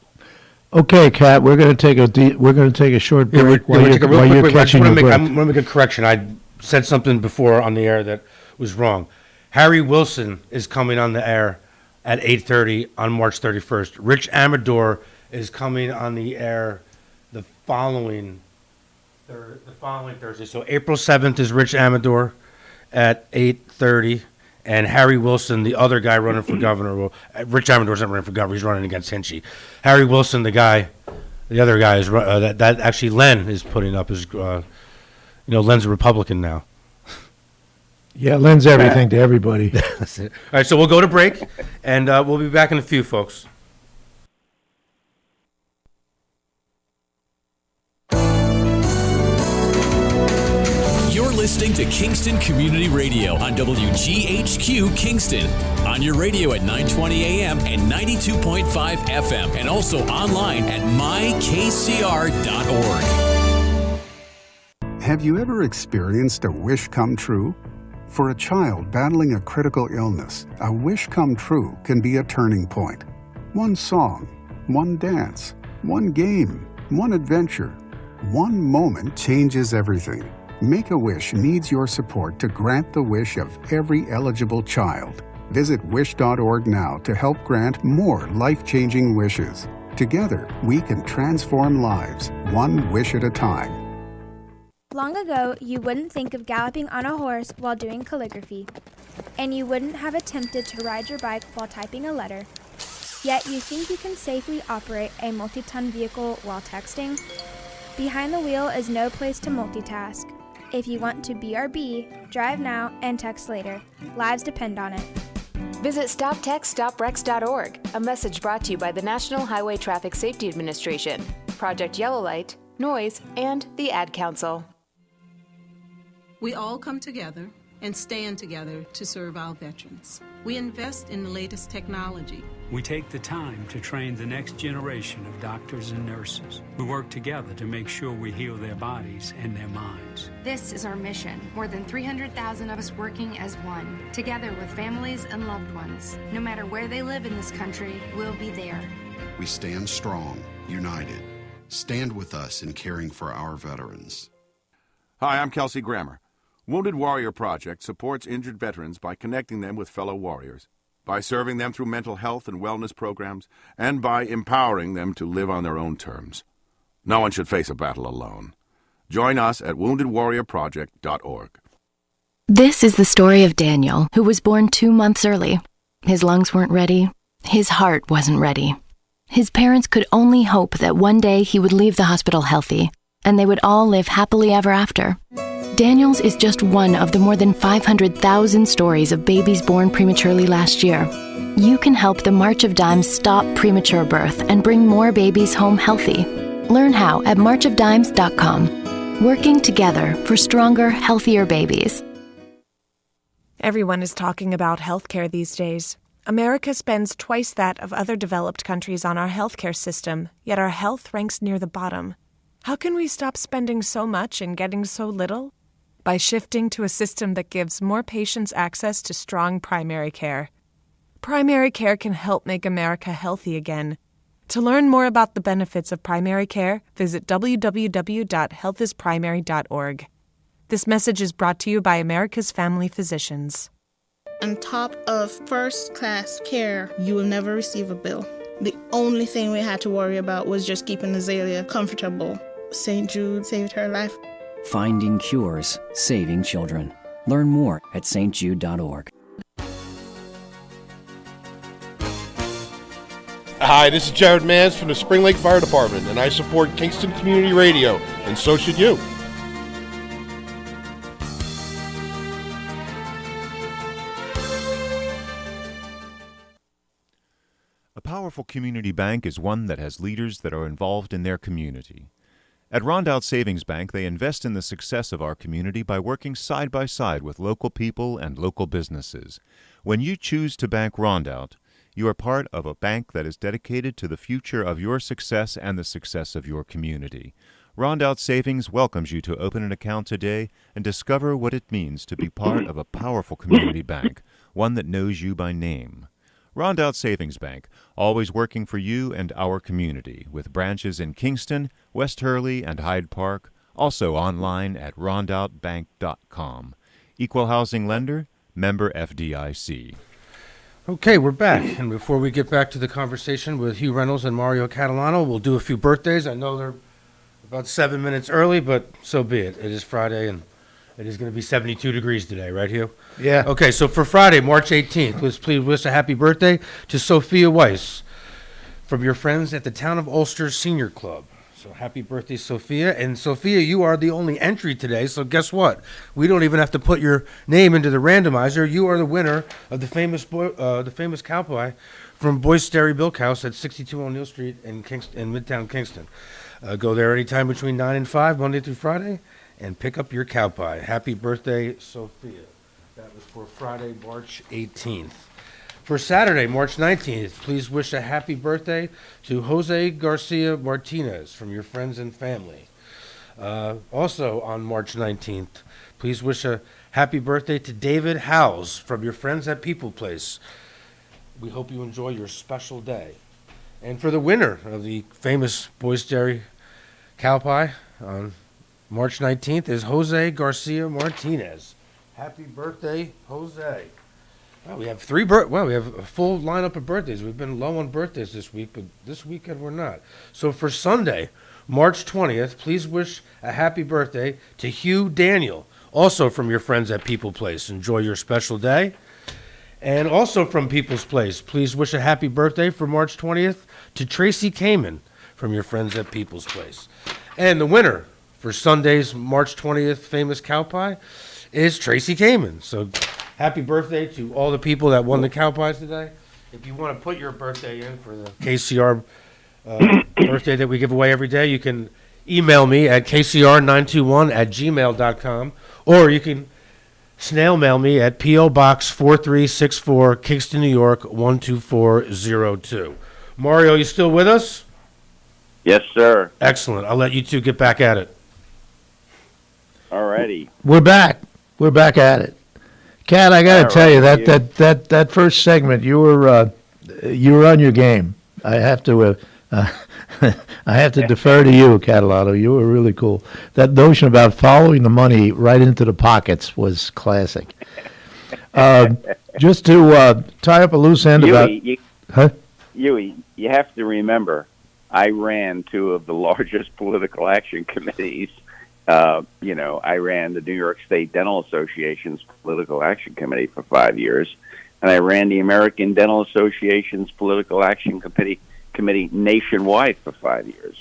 Okay, Kat, we're going to take a short break while you're catching your breath. I'm going to make a correction. I said something before on the air that was wrong. Harry Wilson is coming on the air at 8:30 on March 31st. Rich Amador is coming on the air the following Thursday. So April 7th is Rich Amador at 8:30, and Harry Wilson, the other guy running for governor. Well, Rich Amador's not running for governor; he's running against Hinchy. Harry Wilson, the other guy is that actually Len is putting up his. Len's a Republican now. Yeah, Len's everything to everybody. That's it. All right, so we'll go to break, and we'll be back in a few, folks. You're listening to Kingston Community Radio on WGHQ Kingston. On your radio at 920 AM and 92.5 FM, and also online at mykcr.org. Have you ever experienced a wish come true? For a child battling a critical illness, a wish come true can be a turning point. One song, one dance, one game, one adventure, one moment changes everything. Make-A-Wish needs your support to grant the wish of every eligible child. Visit wish.org now to help grant more life-changing wishes. Together, we can transform lives, one wish at a time. Long ago, you wouldn't think of galloping on a horse while doing calligraphy, and you wouldn't have attempted to ride your bike while typing a letter. Yet you think you can safely operate a multi-ton vehicle while texting? Behind the wheel is no place to multitask. If you want to BRB, drive now and text later. Lives depend on it. Visit StopTextStopWrecks.org, a message brought to you by the National Highway Traffic Safety Administration, Project Yellow Light, Noise, and the Ad Council. We all come together and stand together to serve our veterans. We invest in the latest technology. We take the time to train the next generation of doctors and nurses. We work together to make sure we heal their bodies and their minds. This is our mission. More than 300,000 of us working as one, together with families and loved ones. No matter where they live in this country, we'll be there. We stand strong, united. Stand with us in caring for our veterans. Hi, I'm Kelsey Grammer. Wounded Warrior Project supports injured veterans by connecting them with fellow warriors, by serving them through mental health and wellness programs, and by empowering them to live on their own terms. No one should face a battle alone. Join us at woundedwarriorproject.org. This is the story of Daniel, who was born 2 months early. His lungs weren't ready. His heart wasn't ready. His parents could only hope that one day he would leave the hospital healthy, and they would all live happily ever after. Daniel's is just one of the more than 500,000 stories of babies born prematurely last year. You can help the March of Dimes stop premature birth and bring more babies home healthy. Learn how at marchofdimes.com. Working together for stronger, healthier babies. Everyone is talking about healthcare these days. America spends twice that of other developed countries on our healthcare system, yet our health ranks near the bottom. How can we stop spending so much and getting so little? By shifting to a system that gives more patients access to strong primary care. Primary care can help make America healthy again. To learn more about the benefits of primary care, visit www.healthisprimary.org. This message is brought to you by America's Family Physicians. On top of first-class care, you will never receive a bill. The only thing we had to worry about was just keeping Azalea comfortable. St. Jude saved her life. Finding cures, saving children. Learn more at stjude.org. Hi, this is Jared Mans from the Spring Lake Fire Department, and I support Kingston Community Radio, and so should you. A powerful community bank is one that has leaders that are involved in their community. At Rondout Savings Bank, they invest in the success of our community by working side by side with local people and local businesses. When you choose to bank Rondout, you are part of a bank that is dedicated to the future of your success and the success of your community. Rondout Savings welcomes you to open an account today and discover what it means to be part of a powerful community bank, one that knows you by name. Rondout Savings Bank, always working for you and our community, with branches in Kingston, West Hurley, and Hyde Park, also online at rondoutbank.com. Equal housing lender, member FDIC. Okay, we're back. And before we get back to the conversation with Hugh Reynolds and Mario Catalano, we'll do a few birthdays. I know they're about 7 minutes early, but so be it. It is Friday, and it is going to be 72 degrees today, right, Hugh? Yeah. Okay, so for Friday, March 18th, let's please wish a happy birthday to Sophia Weiss from your friends at the Town of Ulster Senior Club. So happy birthday, Sophia. And Sophia, you are the only entry today, so guess what? We don't even have to put your name into the randomizer. You are the winner of the famous cow pie from Boyce Dairy Milkhouse at 62 O'Neill Street in Midtown Kingston. Go there anytime between 9 and 5, Monday through Friday, and pick up your cow pie. Happy birthday, Sophia. That was for Friday, March 18th. For Saturday, March 19th, please wish a happy birthday to Jose Garcia Martinez from your friends and family. Also on March 19th, please wish a happy birthday to David Howes from your friends at People Place. We hope you enjoy your special day. And for the winner of the famous Boyce Dairy cow pie on March 19th is Jose Garcia Martinez. Happy birthday, Jose. Well, we have we have a full lineup of birthdays. We've been low on birthdays this week, but this weekend we're not. So for Sunday, March 20th, please wish a happy birthday to Hugh Daniel, also from your friends at People Place. Enjoy your special day. And also from People's Place, please wish a happy birthday for March 20th to Tracy Kamen from your friends at People's Place. And the winner for Sunday's March 20th famous cow pie is Tracy Kamen. So happy birthday to all the people that won the cow pies today. If you want to put your birthday in for the KCR birthday that we give away every day, you can email me at kcr921@gmail.com, or you can snail mail me at P.O. Box 4364, Kingston, New York 12402. Mario, you still with us? Yes, sir. Excellent. I'll let you two get back at it. All righty. We're back. We're back at it. Kat, I got to tell you that first segment, you were on your game. I have to defer to you, Catalano. You were really cool. That notion about following the money right into the pockets was classic. Just to tie up a loose end Huey, you have to remember, I ran two of the largest political action committees. I ran the New York State Dental Association's Political Action Committee for 5 years, and I ran the American Dental Association's Political Action Committee nationwide for 5 years.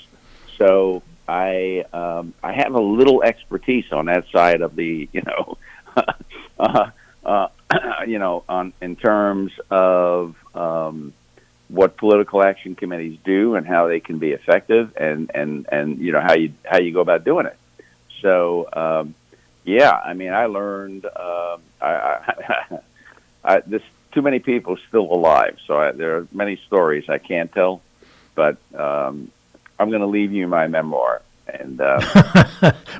So I have a little expertise on that side of the, in terms of what political action committees do and how they can be effective, and how you go about doing it. So, I learned. There's too many people still alive, so there are many stories I can't tell. But I'm going to leave you my memoir, and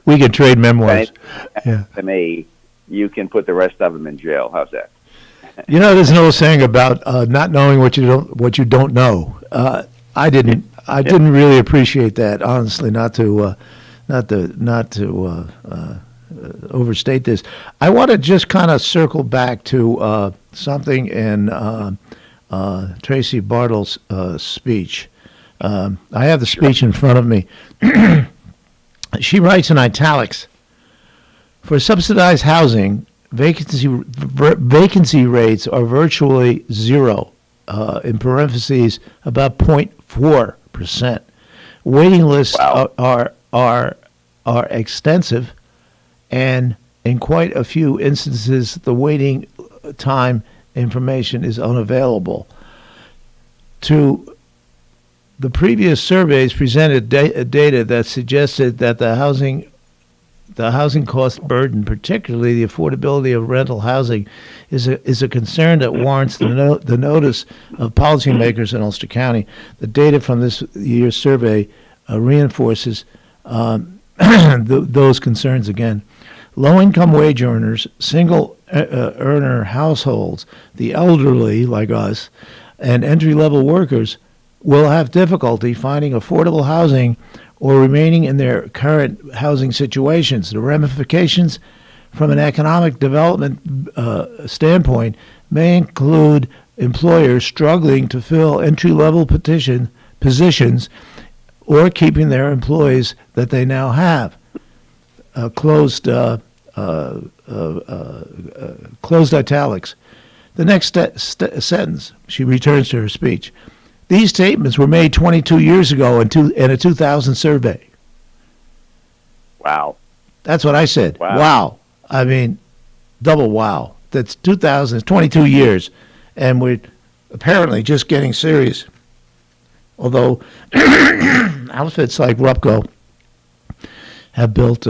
we can trade memoirs. Yeah. To me, you can put the rest of them in jail. How's that? There's an old saying about not knowing what you don't know. I didn't really appreciate that, honestly. Not to overstate this. I want to just kind of circle back to something in Tracy Bartle's speech. I have the speech in front of me. She writes in italics, "For subsidized housing, vacancy rates are virtually zero, in parentheses, about 0.4%. Waiting lists are extensive, and in quite a few instances, the waiting time information is unavailable. To the previous surveys presented data that suggested that the housing cost burden, particularly the affordability of rental housing, is a concern that warrants the notice of policymakers in Ulster County. The data from this year's survey reinforces those concerns again. Low-income wage earners, single earner households, the elderly like us, and entry-level workers will have difficulty finding affordable housing or remaining in their current housing situations. The ramifications from an economic development standpoint may include employers struggling to fill entry-level positions or keeping their employees that they now have." Closed italics. The next sentence, she returns to her speech. "These statements were made 22 years ago in a 2000 survey." Wow. That's what I said. Wow. I mean, double wow. That's 2000, 22 years, and we're apparently just getting serious. Although outfits like Rupco have built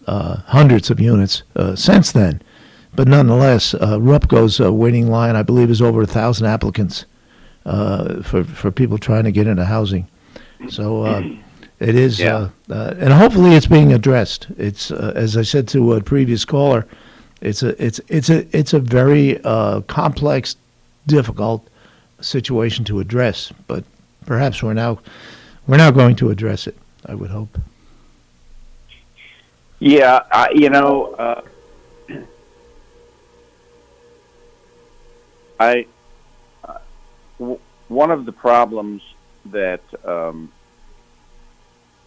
hundreds of units since then. But nonetheless, Rupco's waiting line, I believe, is over 1,000 applicants for people trying to get into housing. So it is, and hopefully it's being addressed. It's as I said to a previous caller, it's a very complex, difficult situation to address. But perhaps we're now going to address it, I would hope. Yeah, one of the problems that,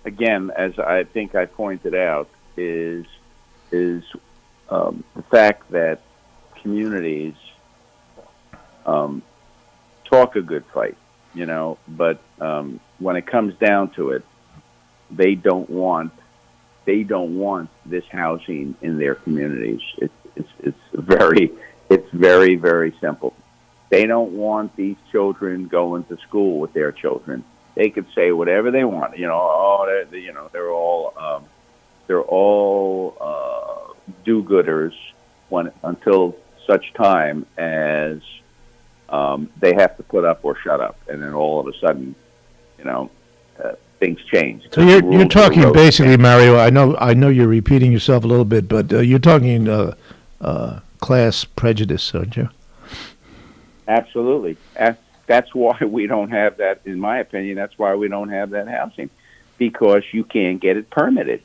again, as I think I pointed out, is the fact that communities talk a good fight, but when it comes down to it, they don't want this housing in their communities. It's very, very simple. They don't want these children going to school with their children. They could say whatever they want. They're all do-gooders, until such time as they have to put up or shut up, and then all of a sudden, things change. So you're talking basically, Mario. I know you're repeating yourself a little bit, but you're talking class prejudice, aren't you? Absolutely. That's why we don't have that. In my opinion, that's why we don't have that housing, because you can't get it permitted.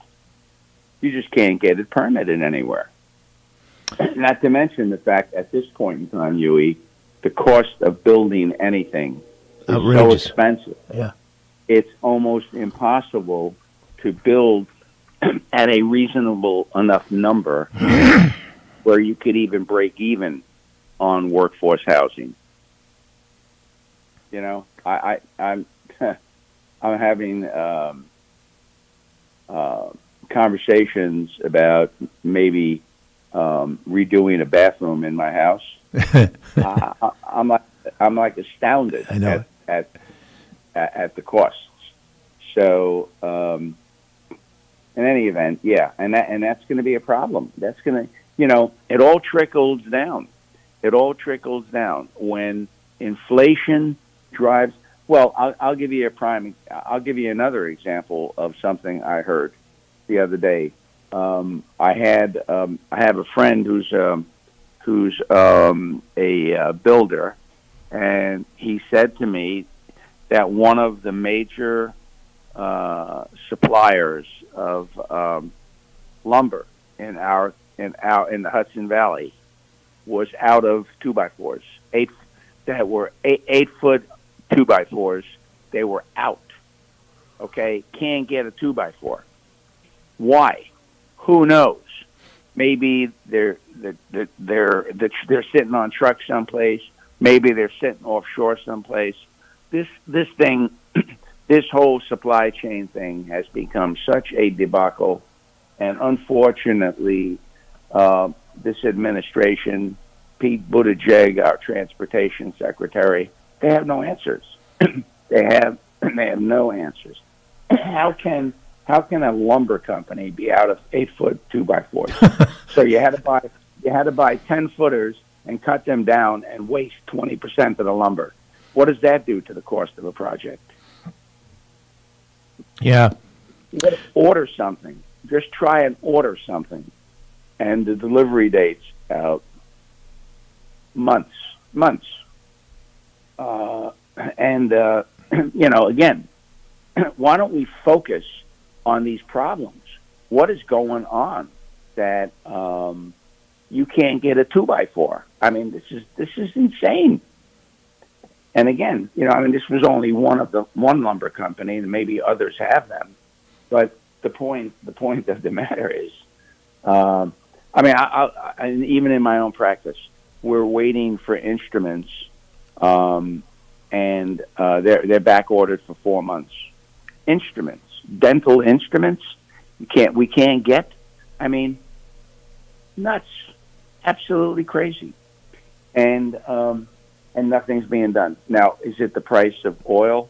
You just can't get it permitted anywhere. Not to mention the fact, at this point in time, Huey, the cost of building anything is outrageous. So expensive. Yeah. It's almost impossible to build at a reasonable enough number where you could even break even on workforce housing. I'm having conversations about maybe redoing a bathroom in my house. I'm like astounded at the costs. So, in any event, yeah, and that's going to be a problem. That's going to, it all trickles down. It all trickles down when inflation drives. Well, I'll give you I'll give you another example of something I heard the other day. I have a friend who's a builder, and he said to me that one of the major suppliers of lumber in the Hudson Valley was out of 2x4s. That were 8-foot 2x4s. They were out. Okay, can't get a 2x4. Why? Who knows? Maybe they're sitting on trucks someplace. Maybe they're sitting offshore someplace. This thing, this whole supply chain thing has become such a debacle, and unfortunately, this administration, Pete Buttigieg, our transportation secretary, they have no answers. They have no answers. How can a lumber company be out of 8-foot 2x4s? So you had to buy 10-footers and cut them down and waste 20% of the lumber. What does that do to the cost of a project? Yeah. You got to order something. Just try and order something, and the delivery date's out months. Again, why don't we focus on these problems? What is going on that you can't get a 2x4? I mean, this is insane. And again, this was only one lumber company, and maybe others have them. But the point of the matter is, and even in my own practice, we're waiting for instruments, and they're back ordered for 4 months. Instruments, dental instruments, we can't get. I mean, nuts, absolutely crazy, and nothing's being done. Now, is it the price of oil?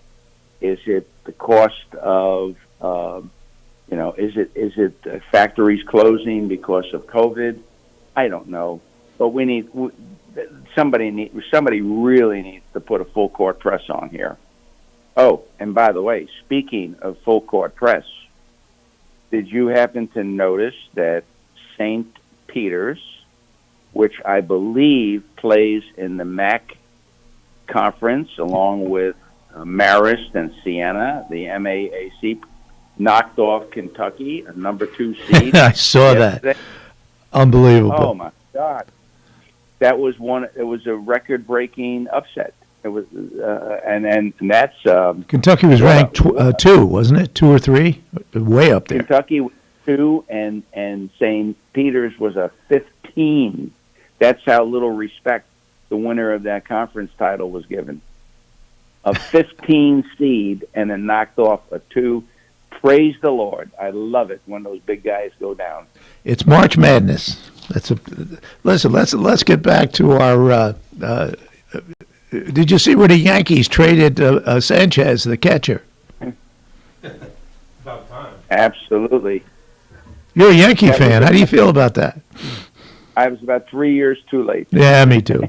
Is it the cost of is it factories closing because of COVID? I don't know, but somebody really needs to put a full court press on here. Oh, and by the way, speaking of full court press, did you happen to notice that St. Peter's, which I believe plays in the MAC conference along with Marist and Siena, the MAAC, knocked off Kentucky, a number 2 seed? I saw that. Unbelievable. Oh my God, that was it was a record-breaking upset. It was, and that's Kentucky was ranked 2, wasn't it? 2 or 3, way up there. Kentucky was 2, and St. Peter's was a 15. That's how little respect the winner of that conference title was given. A 15 seed and then knocked off a 2. Praise the Lord. I love it when those big guys go down. It's March Madness. Listen, let's get back to our did you see where the Yankees traded Sanchez, the catcher? Absolutely. You're a Yankee fan. How do you feel about that? I was about 3 years too late. Yeah, me too.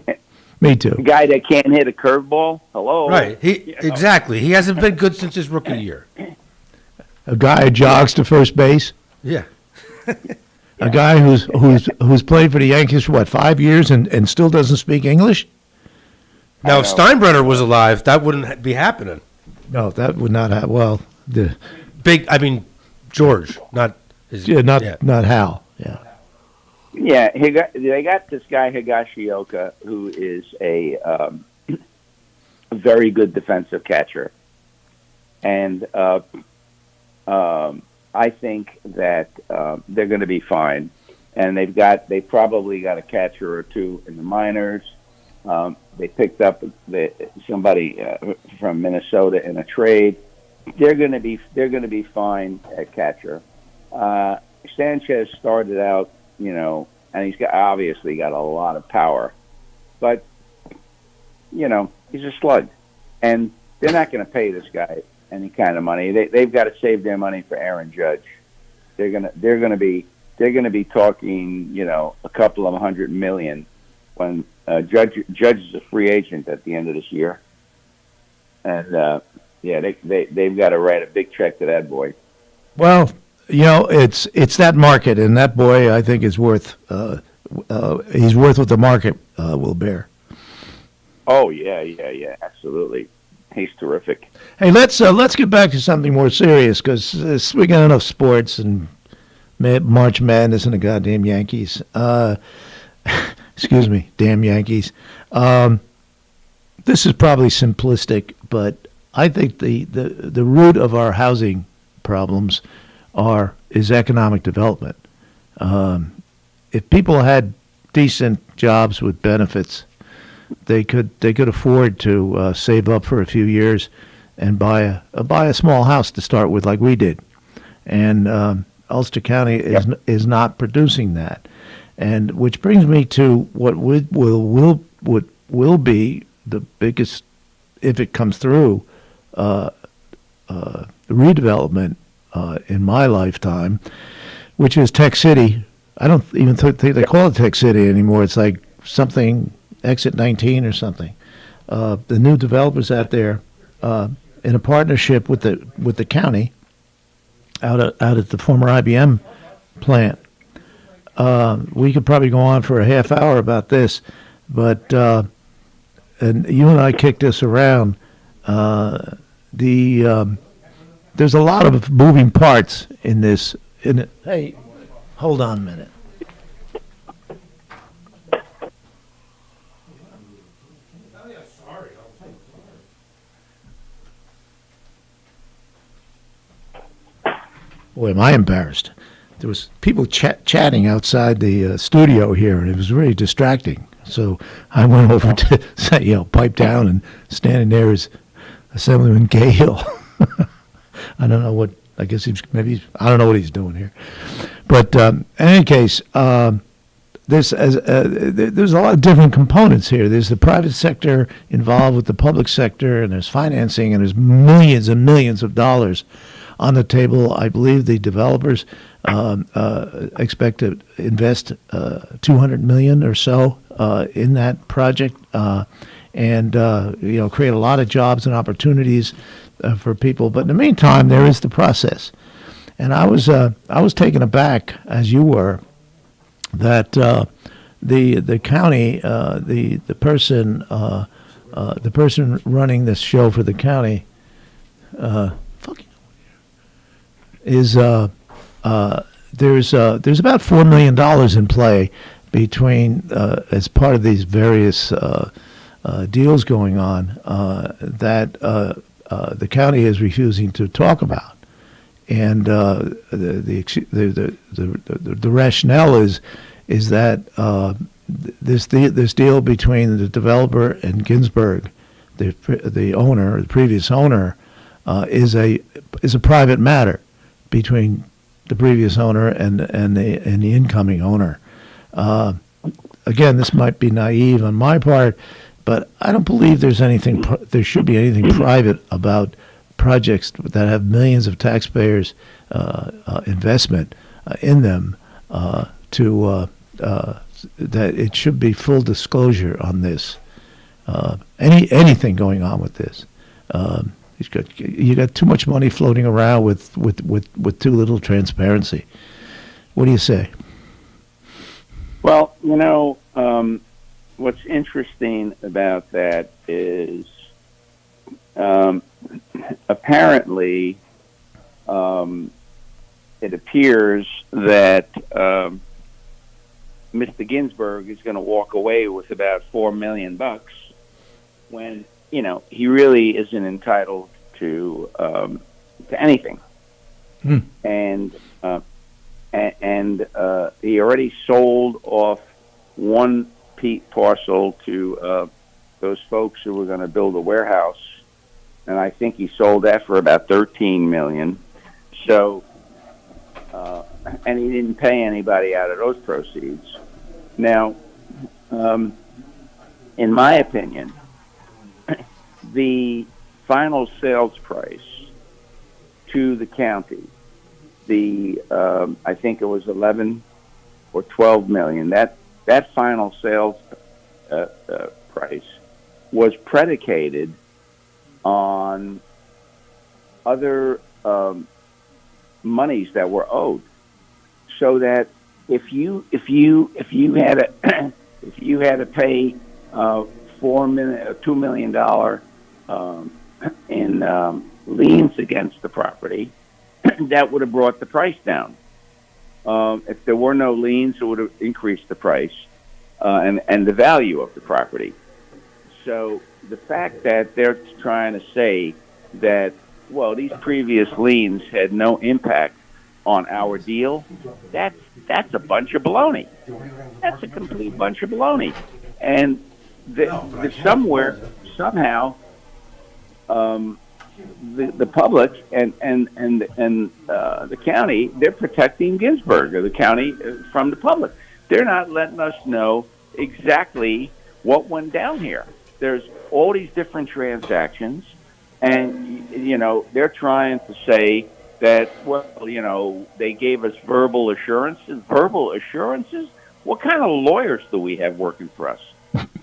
Me too. The guy that can't hit a curveball. Hello. Right. Exactly. He hasn't been good since his rookie year. A guy who jogs to first base. Yeah. A guy who's played for the Yankees for 5 years and still doesn't speak English. Now, if Steinbrenner was alive, that wouldn't be happening. No, that would not have. Well, George, not his. Yeah, not Hal. Yeah. Yeah, they got this guy Higashioka, who is a very good defensive catcher, and I think that they're going to be fine. And they probably got a catcher or two in the minors. They picked up somebody from Minnesota in a trade. They're going to be fine at catcher. Sanchez started out, and he's obviously got a lot of power, but he's a slug, and they're not going to pay this guy any kind of money. They've got to save their money for Aaron Judge. They're going to be talking, a couple of $100 million when Judge is a free agent at the end of this year, and they've got to write a big check to that boy. Well, it's that market, and that boy I think is worth. He's worth what the market will bear. Oh yeah, absolutely. He's terrific. Hey, let's get back to something more serious because we got enough sports and March Madness and the goddamn Yankees. Excuse me, damn Yankees. This is probably simplistic, but I think the root of our housing problems is economic development. If people had decent jobs with benefits, they could afford to save up for a few years and buy a small house to start with, like we did. And Ulster County is not producing that, and which brings me to what will be the biggest, if it comes through, redevelopment in my lifetime, which is Tech City. I don't even think they call it Tech City anymore. It's like something Exit 19 or something. The new developers out there, in a partnership with the county, out at the former IBM plant. We could probably go on for a half hour about this, but and you and I kicked this around. There's a lot of moving parts in this. Hey, hold on a minute. Boy, am I embarrassed. There was people chatting outside the studio here, and it was really distracting. So I went over to say, pipe down, and standing there is Assemblyman Cahill. I don't know what. I guess I don't know what he's doing here. But in any case, there's a lot of different components here. There's the private sector involved with the public sector, and there's financing, and there's millions and millions of dollars on the table. I believe the developers expect to invest $200 million or so in that project, and create a lot of jobs and opportunities for people. But in the meantime, there is the process, and I was taken aback, as you were, that the county, the person running this show for the county, is there's about $4 million in play between as part of these various deals going on that the county is refusing to talk about, and the rationale is that this deal between the developer and Ginsburg, the owner, the previous owner, is a private matter between the previous owner and the incoming owner. Again, this might be naive on my part, but I don't believe there should be anything private about projects that have millions of taxpayers' investment in them to that it should be full disclosure on this. Anything going on with this. You got too much money floating around with too little transparency. What do you say? Well, what's interesting about that is apparently it appears that Mr. Ginsburg is going to walk away with about $4 million when he really isn't entitled to anything. And he already sold off one parcel to those folks who were going to build a warehouse, and I think he sold that for about $13 million. So, and he didn't pay anybody out of those proceeds. Now, in my opinion, the final sales price to the county, I think it was 11 or 12 million. That final sales price was predicated on other monies that were owed, so that if you had to pay $2 million in liens against the property, that would have brought the price down. If there were no liens, it would have increased the price and the value of the property. So the fact that they're trying to say that, well, these previous liens had no impact on our deal, that's a bunch of baloney. That's a complete bunch of baloney. And somehow, the public and the county, they're protecting Ginsburg, or the county, from the public. They're not letting us know exactly what went down here. There's all these different transactions, and they're trying to say that, well, they gave us verbal assurances. Verbal assurances? What kind of lawyers do we have working for us?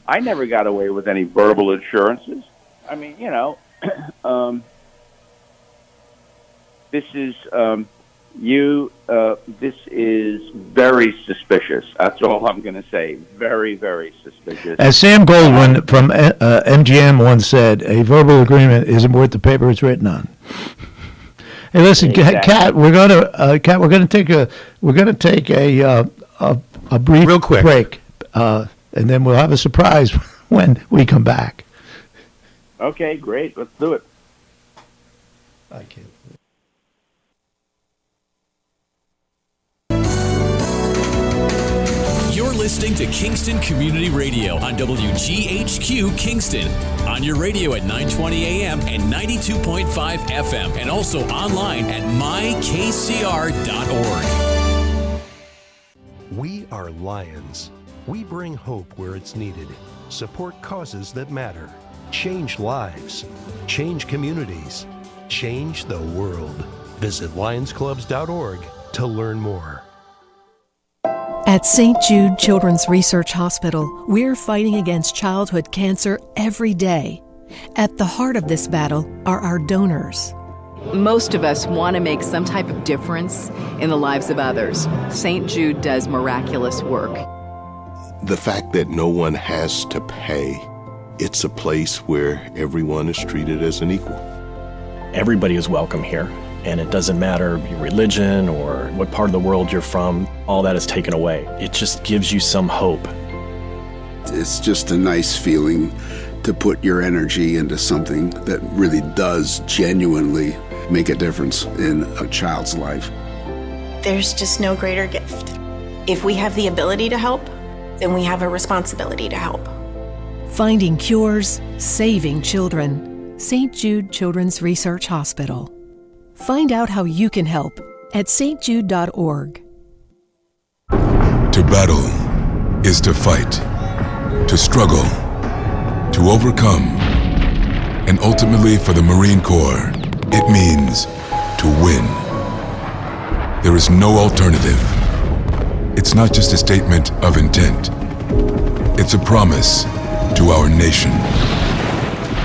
I never got away with any verbal assurances. I mean, this is this is very suspicious. That's all I'm going to say. Very, very suspicious. As Sam Goldwyn from MGM once said, a verbal agreement isn't worth the paper it's written on. Hey, listen, exactly. Kat, we're going to take a brief real quick break, and then we'll have a surprise when we come back. Okay, great. Let's do it. I can't. You're listening to Kingston Community Radio on WGHQ Kingston. On your radio at 920 AM and 92.5 FM, and also online at mykcr.org. We are Lions. We bring hope where it's needed, support causes that matter, change lives, change communities, change the world. Visit lionsclubs.org to learn more. At St. Jude Children's Research Hospital, we're fighting against childhood cancer every day. At the heart of this battle are our donors. Most of us want to make some type of difference in the lives of others. St. Jude does miraculous work. The fact that no one has to pay, it's a place where everyone is treated as an equal. Everybody is welcome here. And it doesn't matter your religion or what part of the world you're from, all that is taken away. It just gives you some hope. It's just a nice feeling to put your energy into something that really does genuinely make a difference in a child's life. There's just no greater gift. If we have the ability to help, then we have a responsibility to help. Finding cures, saving children. St. Jude Children's Research Hospital. Find out how you can help at stjude.org. To battle is to fight, to struggle, to overcome, and ultimately for the Marine Corps, it means to win. There is no alternative. It's not just a statement of intent. It's a promise to our nation.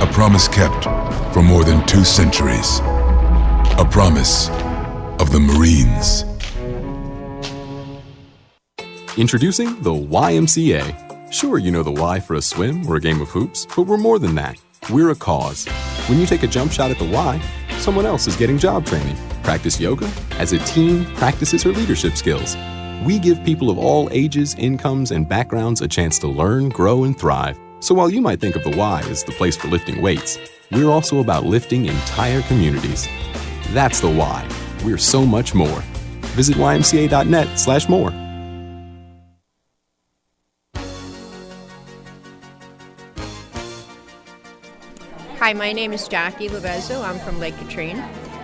A promise kept for more than 2 centuries. A promise of the Marines. Introducing the YMCA. Sure, you know the Y for a swim or a game of hoops, but we're more than that. We're a cause. When you take a jump shot at the Y, someone else is getting job training. Practice yoga as a team practices her leadership skills. We give people of all ages, incomes, and backgrounds a chance to learn, grow, and thrive. So while you might think of the Y as the place for lifting weights, we're also about lifting entire communities. That's the Y. We're so much more. Visit ymca.net/more. Hi, my name is Jackie Lovezzo. I'm from Lake Katrine,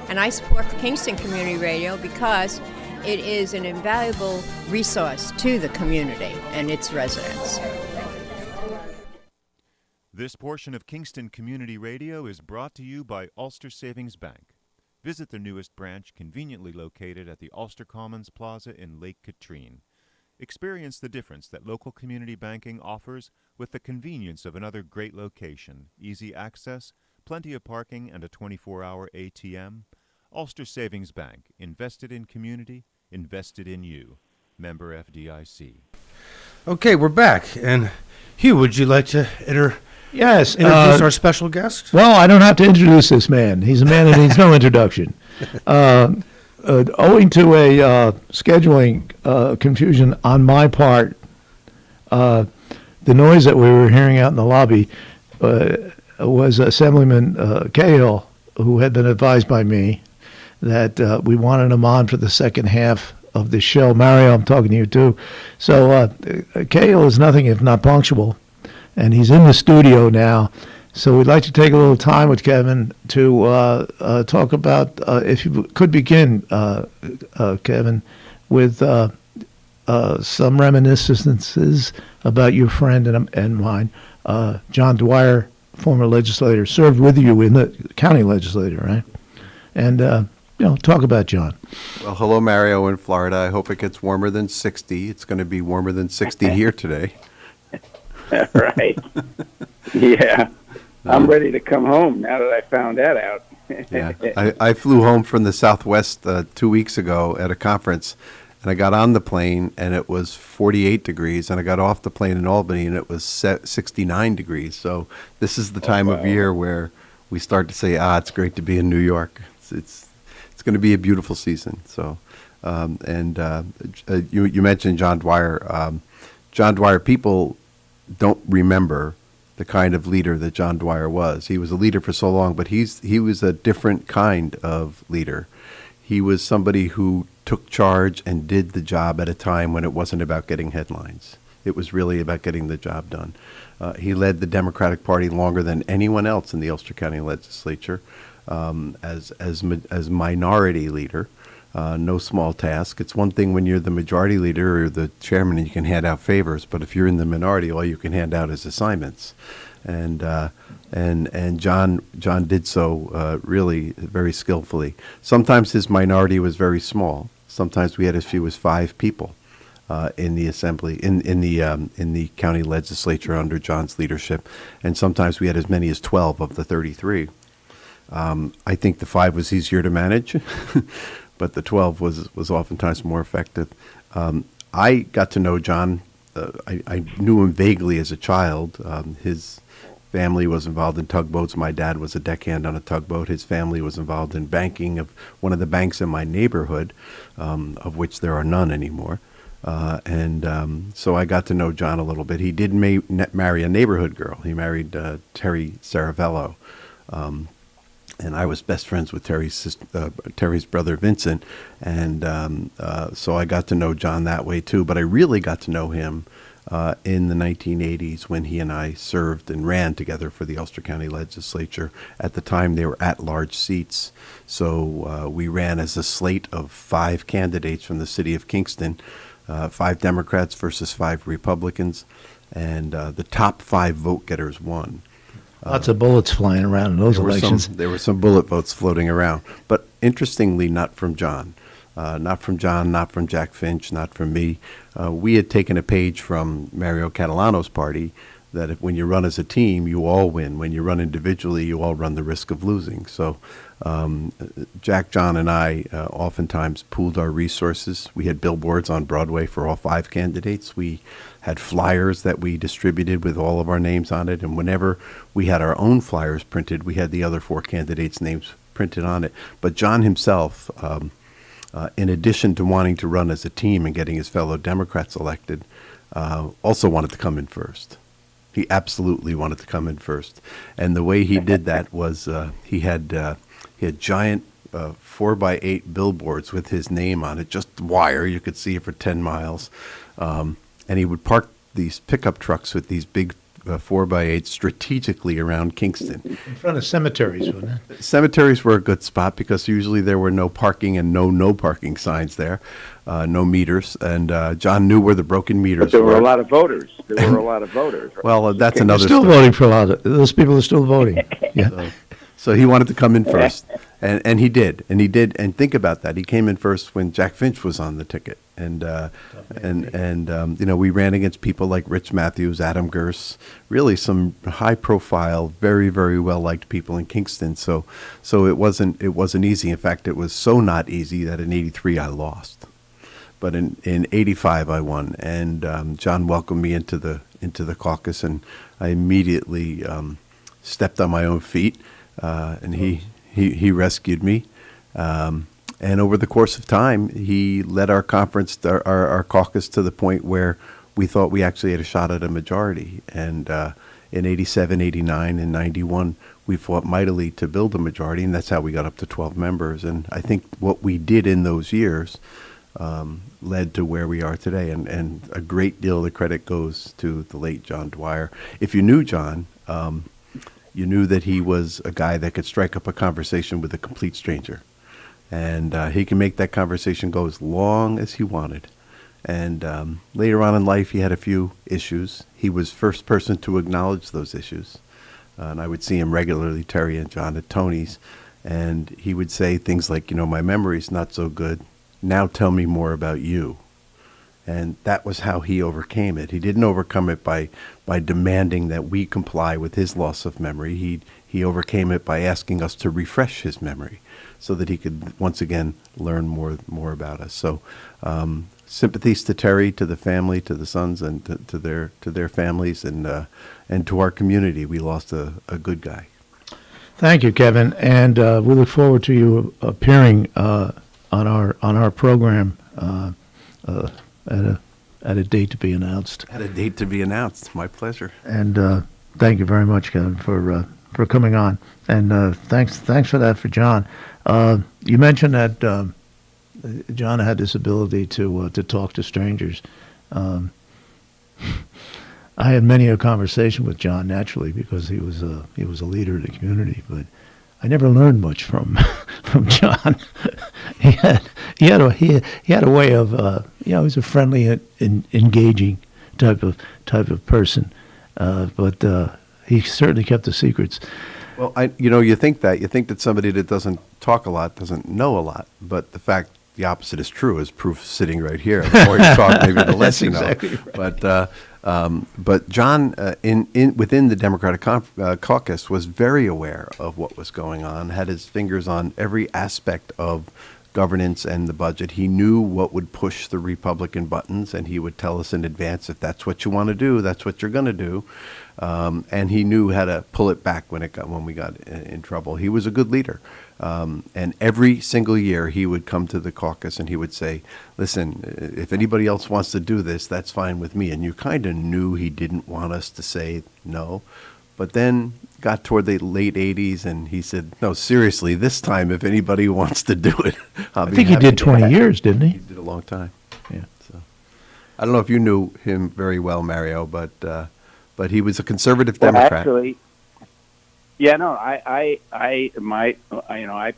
and I support Kingston Community Radio because it is an invaluable resource to the community and its residents. This portion of Kingston Community Radio is brought to you by Ulster Savings Bank. Visit their newest branch, conveniently located at the Ulster Commons Plaza in Lake Katrine. Experience the difference that local community banking offers with the convenience of another great location, easy access, plenty of parking, and a 24-hour ATM. Ulster Savings Bank, invested in community, invested in you. Member FDIC. Okay, we're back. And Hugh, would you like to Yes. introduce our special guest? Well, I don't have to introduce this man. He's a man that needs no introduction. Owing to a scheduling confusion on my part, the noise that we were hearing out in the lobby was Assemblyman Cahill, who had been advised by me that we wanted him on for the second half of the show. Mario, I'm talking to you too. So Cahill is nothing if not punctual, and he's in the studio now. So we'd like to take a little time with Kevin to talk about, if you could begin, Kevin, with some reminiscences about your friend and mine, John Dwyer, former legislator, served with you in the county legislature, right? And, talk about John. Well, hello, Mario in Florida. I hope it gets warmer than 60. It's going to be warmer than 60 here today. Right. Yeah. I'm ready to come home now that I found that out. Yeah. I flew home from the Southwest 2 weeks ago at a conference, and I got on the plane, and it was 48 degrees, and I got off the plane in Albany, and it was 69 degrees. So this is the time of year where we start to say, it's great to be in New York. It's going to be a beautiful season. So, you mentioned John Dwyer. John Dwyer, people don't remember the kind of leader that John Dwyer was. He was a leader for so long, but he was a different kind of leader. He was somebody who took charge and did the job at a time when it wasn't about getting headlines. It was really about getting the job done. He led the Democratic Party longer than anyone else in the Ulster County Legislature as minority leader. No small task. It's one thing when you're the majority leader or the chairman and you can hand out favors, but if you're in the minority, all you can hand out is assignments. And John did so really very skillfully. Sometimes his minority was very small. Sometimes we had as few as 5 people in the assembly, in the county legislature under John's leadership, and sometimes we had as many as 12 of the 33. I think the 5 was easier to manage. But the 12 was oftentimes more effective. I got to know John. I knew him vaguely as a child. His family was involved in tugboats. My dad was a deckhand on a tugboat. His family was involved in banking of one of the banks in my neighborhood, of which there are none anymore. So I got to know John a little bit. He did marry a neighborhood girl. He married Terry Saravello. And I was best friends with Terry's brother, Vincent. And so I got to know John that way, too. But I really got to know him in the 1980s when he and I served and ran together for the Ulster County Legislature. At the time, they were at-large seats. So we ran as a slate of 5 candidates from the city of Kingston, 5 Democrats versus 5 Republicans. And the top 5 vote-getters won. Lots of bullets flying around in those elections. There were some bullet votes floating around, but interestingly, not from John. not from John, not from Jack Finch, not from me. We had taken a page from Mario Catalano's party that when you run as a team, you all win. When you run individually, you all run the risk of losing. So Jack, John, and I oftentimes pooled our resources. We had billboards on Broadway for all 5 candidates. We had flyers that we distributed with all of our names on it. And whenever we had our own flyers printed, we had the other 4 candidates' names printed on it. But John himself, in addition to wanting to run as a team and getting his fellow Democrats elected, also wanted to come in first. He absolutely wanted to come in first. And the way he did that was he had giant 4x8 billboards with his name on it, just wire. You could see it for 10 miles. And he would park these pickup trucks with these big 4x8 strategically around Kingston. In front of cemeteries, wasn't it? Cemeteries were a good spot because usually there were no parking and no parking signs there, no meters. And John knew where the broken meters But there were were. a lot of voters. There were a lot of voters. Well, that's They're another still story. voting for a lot of those people are still voting. Yeah. So he wanted to come in first, and he did, and think about that. He came in first when Jack Finch was on the ticket, and we ran against people like Rich Matthews, Adam Gers, really some high-profile, very, very well-liked people in Kingston. So it wasn't easy. In fact, it was so not easy that in '83 I lost, but in '85 I won, and John welcomed me into the caucus, and I immediately stepped on my own feet. And he rescued me. And over the course of time, he led our conference, our caucus, to the point where we thought we actually had a shot at a majority. And in '87, '89, and '91, we fought mightily to build a majority, and that's how we got up to 12 members. And I think what we did in those years led to where we are today. And a great deal of the credit goes to the late John Dwyer. If you knew John, you knew that he was a guy that could strike up a conversation with a complete stranger. And he can make that conversation go as long as he wanted. And later on in life, he had a few issues. He was first person to acknowledge those issues. And I would see him regularly, Terry and John, at Tony's. And he would say things like, my memory's not so good. Now tell me more about you. And that was how he overcame it. He didn't overcome it by demanding that we comply with his loss of memory. He overcame it by asking us to refresh his memory so that he could once again learn more about us. So sympathies to Terry, to the family, to the sons, and to their families, and to our community. We lost a good guy. Thank you, Kevin, and we look forward to you appearing on our program. At a date to be announced. At a date to be announced. My pleasure. And thank you very much, Kevin, for coming on. And thanks for that for John. You mentioned that John had this ability to talk to strangers. I had many a conversation with John naturally because he was a leader of the community, but I never learned much from John. He had a way of he was a friendly and engaging type of person, but he certainly kept the secrets. Well, you think that somebody that doesn't talk a lot doesn't know a lot, but the fact the opposite is true is proof sitting right here. The more you talk, maybe the less you know. Exactly right. But John, within the Democratic caucus, was very aware of what was going on, had his fingers on every aspect of governance and the budget. He knew what would push the Republican buttons, and he would tell us in advance, if that's what you want to do, that's what you're going to do. And he knew how to pull it back when we got in trouble. He was a good leader. And every single year he would come to the caucus and he would say, listen, if anybody else wants to do this, that's fine with me. And you kind of knew he didn't want us to say no. But then got toward the late 80s and he said, no, seriously, this time if anybody wants to do it, I think he did 20 years, didn't he? He did a long time. Yeah. So I don't know if you knew him very well, Mario, but he was a conservative Democrat. Actually, yeah, no, I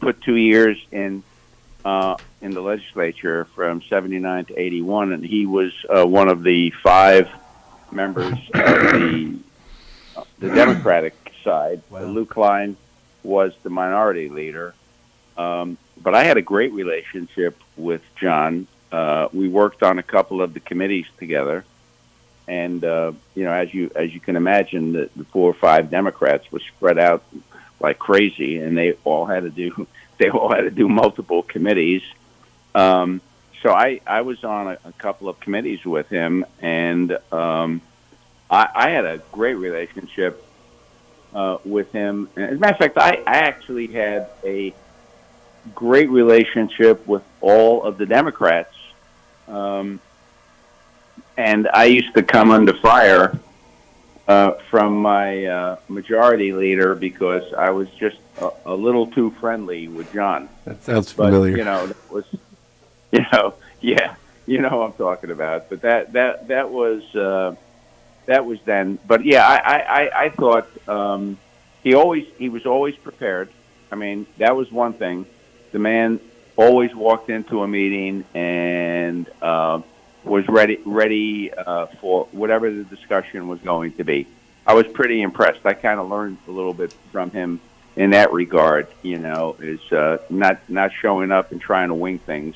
put 2 years in the legislature from '79 to '81, and he was one of the 5 members of the Democratic side. Wow. Lou Klein was the minority leader. But I had a great relationship with John. We worked on a couple of the committees together, and as you can imagine, the 4 or 5 Democrats were spread out like crazy, and they all had to do multiple committees. So I was on a couple of committees with him, and I had a great relationship with him. And as a matter of fact, I actually had a great relationship with all of the Democrats, and I used to come under fire from my majority leader because I was just a little too friendly with John. That sounds familiar. But, that was, yeah, what I'm talking about. But that was then. But yeah, I thought he was always prepared. I mean, that was one thing. The man always walked into a meeting and was ready for whatever the discussion was going to be. I was pretty impressed. I kind of learned a little bit from him in that regard. Is not showing up and trying to wing things,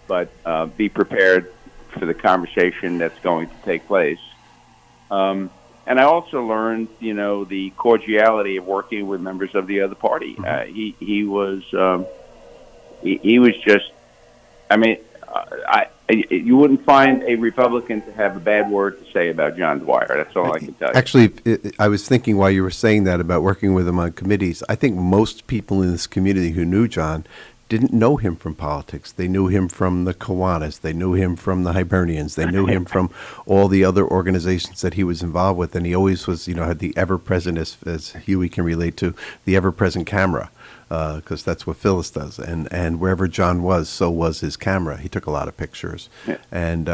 but be prepared for the conversation that's going to take place. And I also learned, the cordiality of working with members of the other party. He was just. I mean, you wouldn't find a Republican to have a bad word to say about John Dwyer. That's all I can tell you. Actually, I was thinking while you were saying that about working with him on committees, I think most people in this community who knew John didn't know him from politics. They knew him from the Kiwanis. They knew him from the Hibernians. They knew him from all the other organizations that he was involved with. And he always was, had the ever-present, as Huey can relate to, the ever-present camera. Because that's what Phyllis does, and wherever John was, so was his camera. He took a lot of pictures, and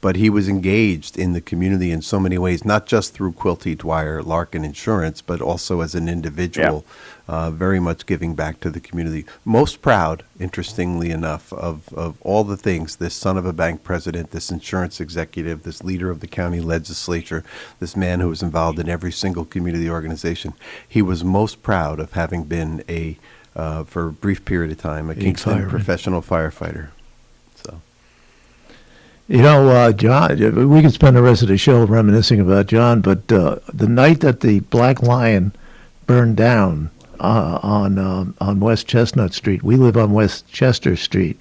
but he was engaged in the community in so many ways, not just through Quilty Dwyer Larkin Insurance, but also as an individual, very much giving back to the community. Most proud, interestingly enough, of all the things, this son of a bank president, this insurance executive, this leader of the county legislature, this man who was involved in every single community organization. He was most proud of having been for a brief period of time, a Kingston professional firefighter. John, we could spend the rest of the show reminiscing about John, but the night that the Black Lion burned down on West Chestnut Street, we live on West Chester Street,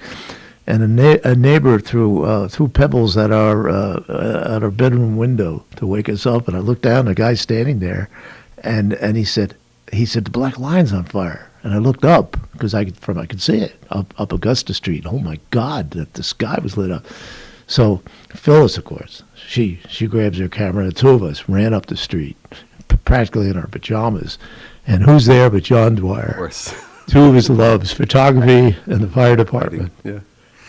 and a neighbor threw pebbles at our bedroom window to wake us up, and I looked down, the guy's standing there, and he said the Black Lion's on fire. And I looked up because I could see it up Augusta Street. Oh my God, that the sky was lit up. So Phyllis, of course, she grabs her camera, and the two of us ran up the street, practically in our pajamas. And who's there but John Dwyer? Of course. Two of his loves, photography and the fire department. Yeah.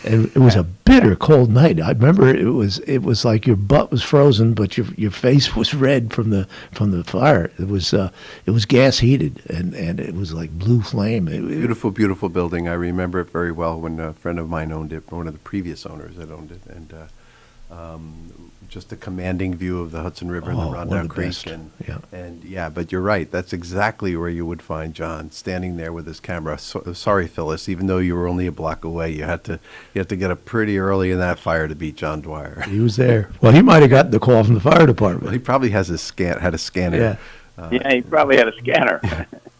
And it was a bitter cold night. I remember it was like your butt was frozen, but your face was red from the fire. It was gas heated, and it was like blue flame. Beautiful, beautiful building. I remember it very well when a friend of mine owned it, one of the previous owners that owned it, and just a commanding view of the Hudson River and the Rondout Creek. But you're right. That's exactly where you would find John, standing there with his camera. Sorry, Phyllis, even though you were only a block away, you had to get up pretty early in that fire to beat John Dwyer. He was there. Well, he might have gotten the call from the fire department. Well, he probably had a scanner. Yeah. He probably had a scanner.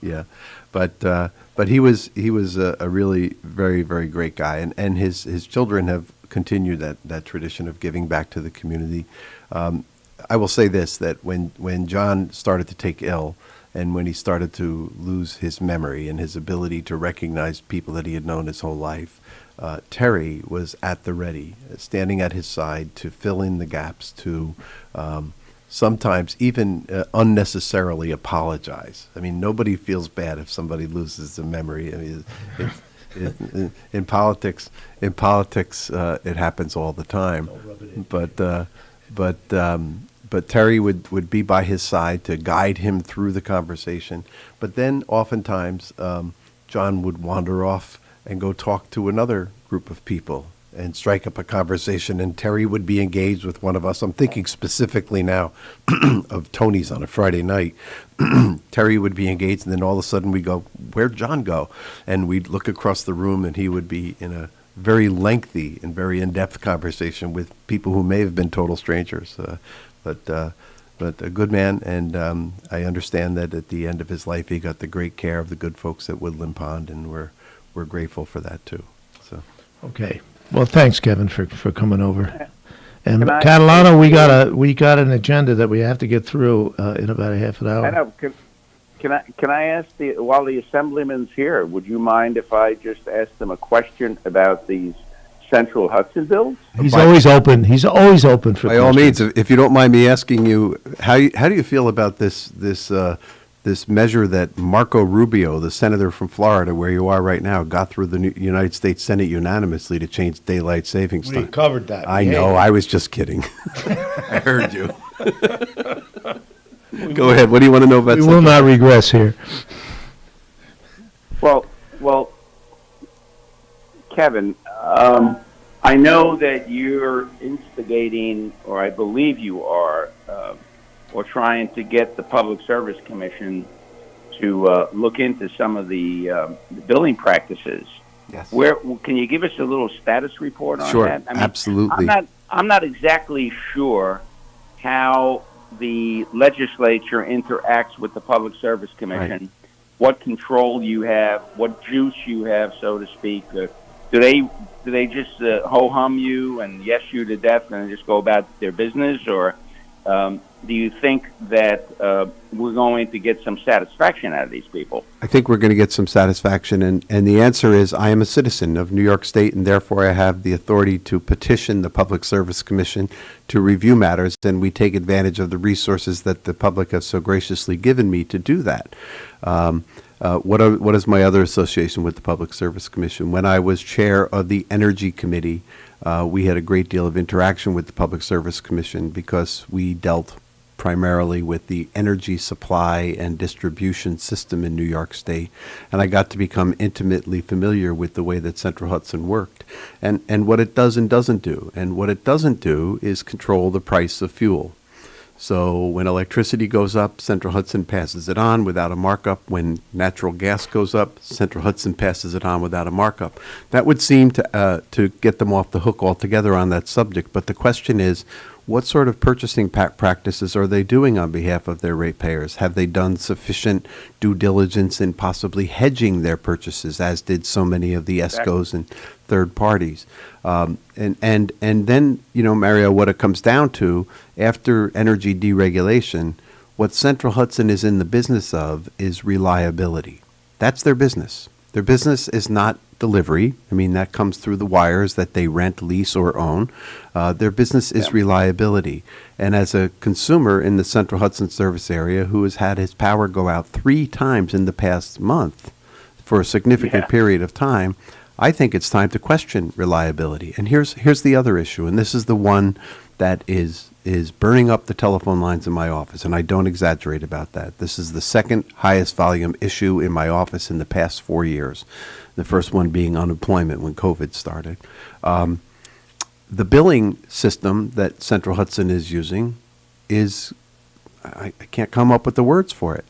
Yeah, but he was a really very, very great guy, and his children have continue that tradition of giving back to the community. I will say this, that when John started to take ill and when he started to lose his memory and his ability to recognize people that he had known his whole life, Terry was at the ready, standing at his side to fill in the gaps, to sometimes even unnecessarily apologize. I mean, nobody feels bad if somebody loses their memory. I mean, in politics, it happens all the time. But Terry would be by his side to guide him through the conversation. But then oftentimes John would wander off and go talk to another group of people strike up a conversation, and Terry would be engaged with one of us. I'm thinking specifically now of Tony's on a Friday night. Terry would be engaged, and then all of a sudden we go, "Where'd John go?" And we'd look across the room, and he would be in a very lengthy and very in-depth conversation with people who may have been total strangers, but a good man, and I understand that at the end of his life he got the great care of the good folks at Woodland Pond, and we're grateful for that too. So, okay. Well, thanks, Kevin, for coming over. And Can I- Catalano, we got an agenda that we have to get through in about a half an hour. I know. Can I ask while the assemblyman's here, would you mind if I just ask them a question about these Central Hudson bills? He's always open. He's always open for by all questions. means, if you don't mind me asking you, how do you feel about this measure that Marco Rubio, the senator from Florida, where you are right now, got through the United States Senate unanimously to change daylight savings We time? covered that. I know. I was just kidding. I heard you. Go ahead. What do you want to know about? We will not regress here. Well, Kevin, I know that you're instigating, or I believe you are, or trying to get the Public Service Commission to look into some of the billing practices. Yes. Where can you give us a little status report on Sure, that? absolutely. I'm not exactly sure how the legislature interacts with the Public Service Commission. Right. What control you have, what juice you have, so to speak. Do they just ho-hum you and yes you to death and just go about their business, or do you think that we're going to get some satisfaction out of these people? I think we're going to get some satisfaction, and the answer is I am a citizen of New York State, and therefore I have the authority to petition the Public Service Commission to review matters, and we take advantage of the resources that the public has so graciously given me to do that. What is my other association with the Public Service Commission? When I was chair of the Energy Committee, we had a great deal of interaction with the Public Service Commission because we dealt primarily with the energy supply and distribution system in New York State, and I got to become intimately familiar with the way that Central Hudson worked and what it does and doesn't do. And what it doesn't do is control the price of fuel. So when electricity goes up, Central Hudson passes it on without a markup. When natural gas goes up, Central Hudson passes it on without a markup. That would seem to get them off the hook altogether on that subject. But the question is, what sort of purchasing practices are they doing on behalf of their ratepayers? Have they done sufficient due diligence in possibly hedging their purchases, as did so many of the ESCOs and third parties? And then, Mario, what it comes down to, after energy deregulation, what Central Hudson is in the business of is reliability. That's their business. Their business is not delivery. I mean, that comes through the wires that they rent, lease, or own. Their business is reliability. And as a consumer in the Central Hudson service area who has had his power go out 3 times in the past month for a significant period of time, I think it's time to question reliability. And here's the other issue, and this is the one that is burning up the telephone lines in my office, and I don't exaggerate about that. This is the second highest volume issue in my office in the past 4 years. The first one being unemployment when COVID started. The billing system that Central Hudson is using is, I can't come up with the words for it.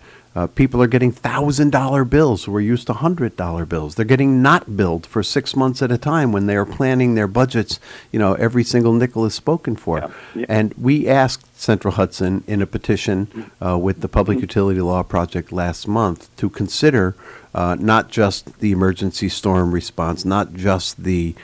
People are getting $1,000 bills who are used to $100 bills. They're getting not billed for 6 months at a time when they are planning their budgets. Every single nickel is spoken for. Yeah. And we asked Central Hudson in a petition with the Public Utility Law Project last month to consider not just the emergency storm response, not just the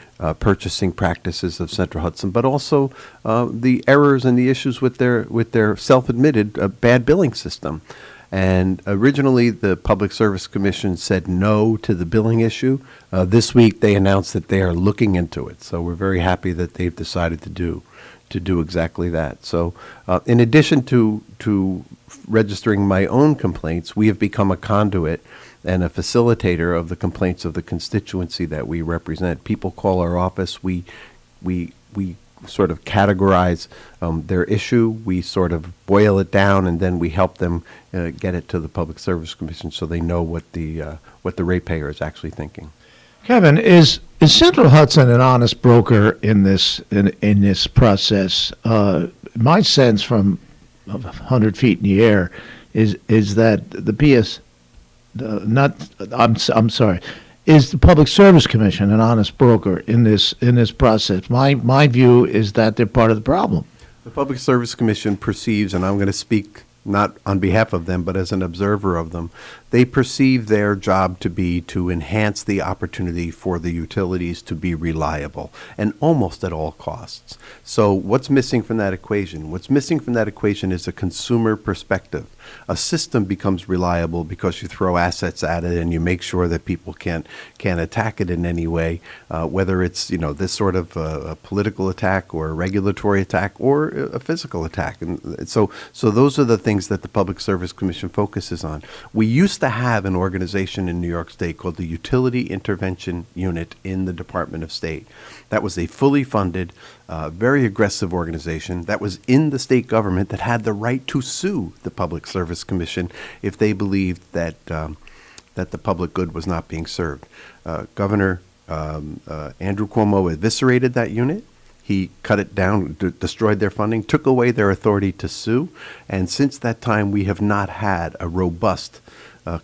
purchasing practices of Central Hudson, but also the errors and the issues with their self-admitted bad billing system. And originally, the Public Service Commission said no to the billing issue. This week, they announced that they are looking into it. So we're very happy that they've decided to do exactly that. So in addition to registering my own complaints, we have become a conduit and a facilitator of the complaints of the constituency that we represent. People call our office. We sort of categorize their issue, we sort of boil it down, and then we help them get it to the Public Service Commission so they know what the ratepayer is actually thinking. Kevin, is Central Hudson an honest broker in this process? My sense from 100 feet in the air is that the is the Public Service Commission an honest broker in this process? My view is that they're part of the problem. The Public Service Commission perceives, and I'm going to speak not on behalf of them, but as an observer of them, they perceive their job to be to enhance the opportunity for the utilities to be reliable, and almost at all costs. So what's missing from that equation? What's missing from that equation is a consumer perspective. A system becomes reliable because you throw assets at it and you make sure that people can't attack it in any way, whether it's this sort of a political attack or a regulatory attack or a physical attack. And so those are the things that the Public Service Commission focuses on. We used to have an organization in New York State called the Utility Intervention Unit in the Department of State. That was a fully funded, very aggressive organization that was in the state government that had the right to sue the Public Service Commission if they believed that the public good was not being served. Governor Andrew Cuomo eviscerated that unit. He cut it down, destroyed their funding, took away their authority to sue, and since that time we have not had a robust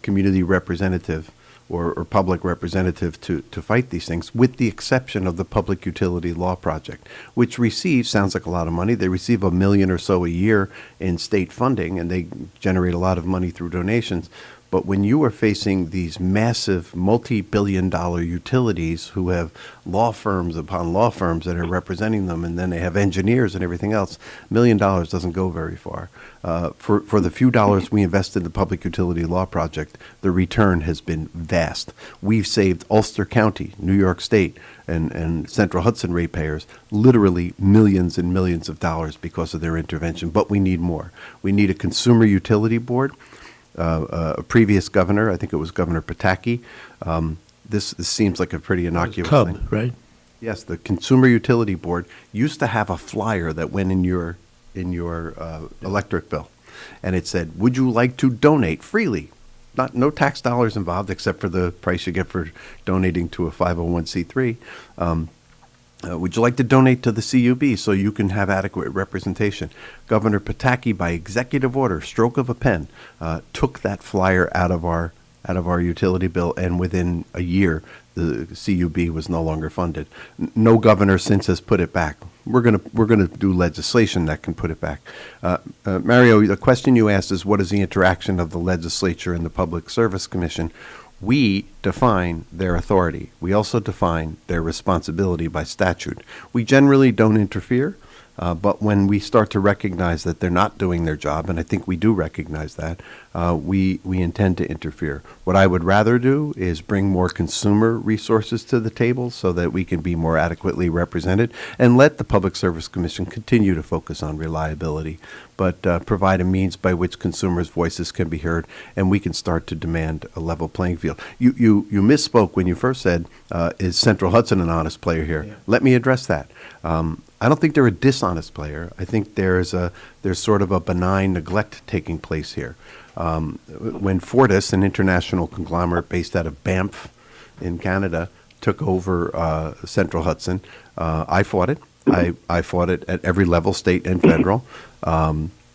community representative or public representative to fight these things, with the exception of the Public Utility Law Project, which receives, sounds like a lot of money, they receive $1 million or so a year in state funding, and they generate a lot of money through donations. But when you are facing these massive multi-billion-dollar utilities who have law firms upon law firms that are representing them, and then they have engineers and everything else, $1 million doesn't go very far. For the few dollars we invest in the Public Utility Law Project, the return has been vast. We've saved Ulster County, New York State, and Central Hudson ratepayers literally millions and millions of dollars because of their intervention. But we need more. We need a consumer utility board. A previous governor, I think it was Governor Pataki. This seems like a pretty innocuous thing, right? Yes, the Consumer Utility Board used to have a flyer that went in your electric bill, and it said, "Would you like to donate freely?" No tax dollars involved, except for the price you get for donating to a 501c3. Would you like to donate to the CUB so you can have adequate representation? Governor Pataki, by executive order, stroke of a pen, took that flyer out of our utility bill, and within a year, the CUB was no longer funded. No governor since has put it back. We're gonna do legislation that can put it back. Mario, the question you asked is, what is the interaction of the legislature and the Public Service Commission? We define their authority. We also define their responsibility by statute. We generally don't interfere, but when we start to recognize that they're not doing their job, and I think we do recognize that, we intend to interfere. What I would rather do is bring more consumer resources to the table so that we can be more adequately represented, and let the Public Service Commission continue to focus on reliability, but provide a means by which consumers' voices can be heard, and we can start to demand a level playing field. You misspoke when you first said, is Central Hudson an honest player here? Yeah. Let me address that. I don't think they're a dishonest player. I think there's sort of a benign neglect taking place here. When Fortis, an international conglomerate based out of Banff in Canada, took over Central Hudson, I fought it. I fought it at every level, state and federal.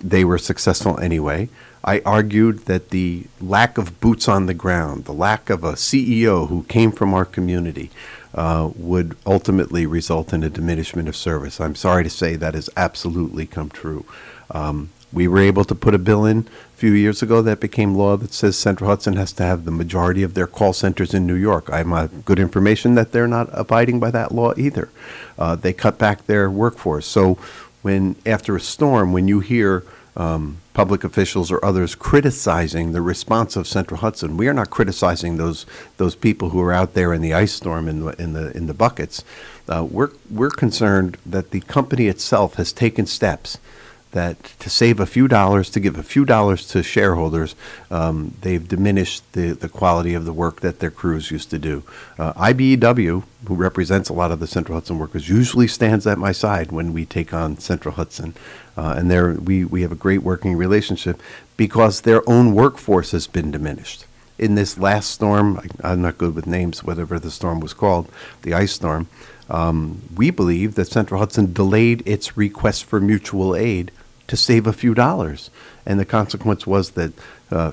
They were successful anyway. I argued that the lack of boots on the ground, the lack of a CEO who came from our community, would ultimately result in a diminishment of service. I'm sorry to say that has absolutely come true. We were able to put a bill in a few years ago that became law that says Central Hudson has to have the majority of their call centers in New York. I have good information that they're not abiding by that law either. They cut back their workforce. So after a storm, when you hear public officials or others criticizing the response of Central Hudson, we are not criticizing those people who are out there in the ice storm in the buckets. We're concerned that the company itself has taken steps that to save a few dollars, to give a few dollars to shareholders, they've diminished the quality of the work that their crews used to do. IBEW, who represents a lot of the Central Hudson workers, usually stands at my side when we take on Central Hudson. And we have a great working relationship because their own workforce has been diminished. in this last storm, I'm not good with names, whatever the storm was called, the ice storm, we believe that Central Hudson delayed its request for mutual aid to save a few dollars. And the consequence was that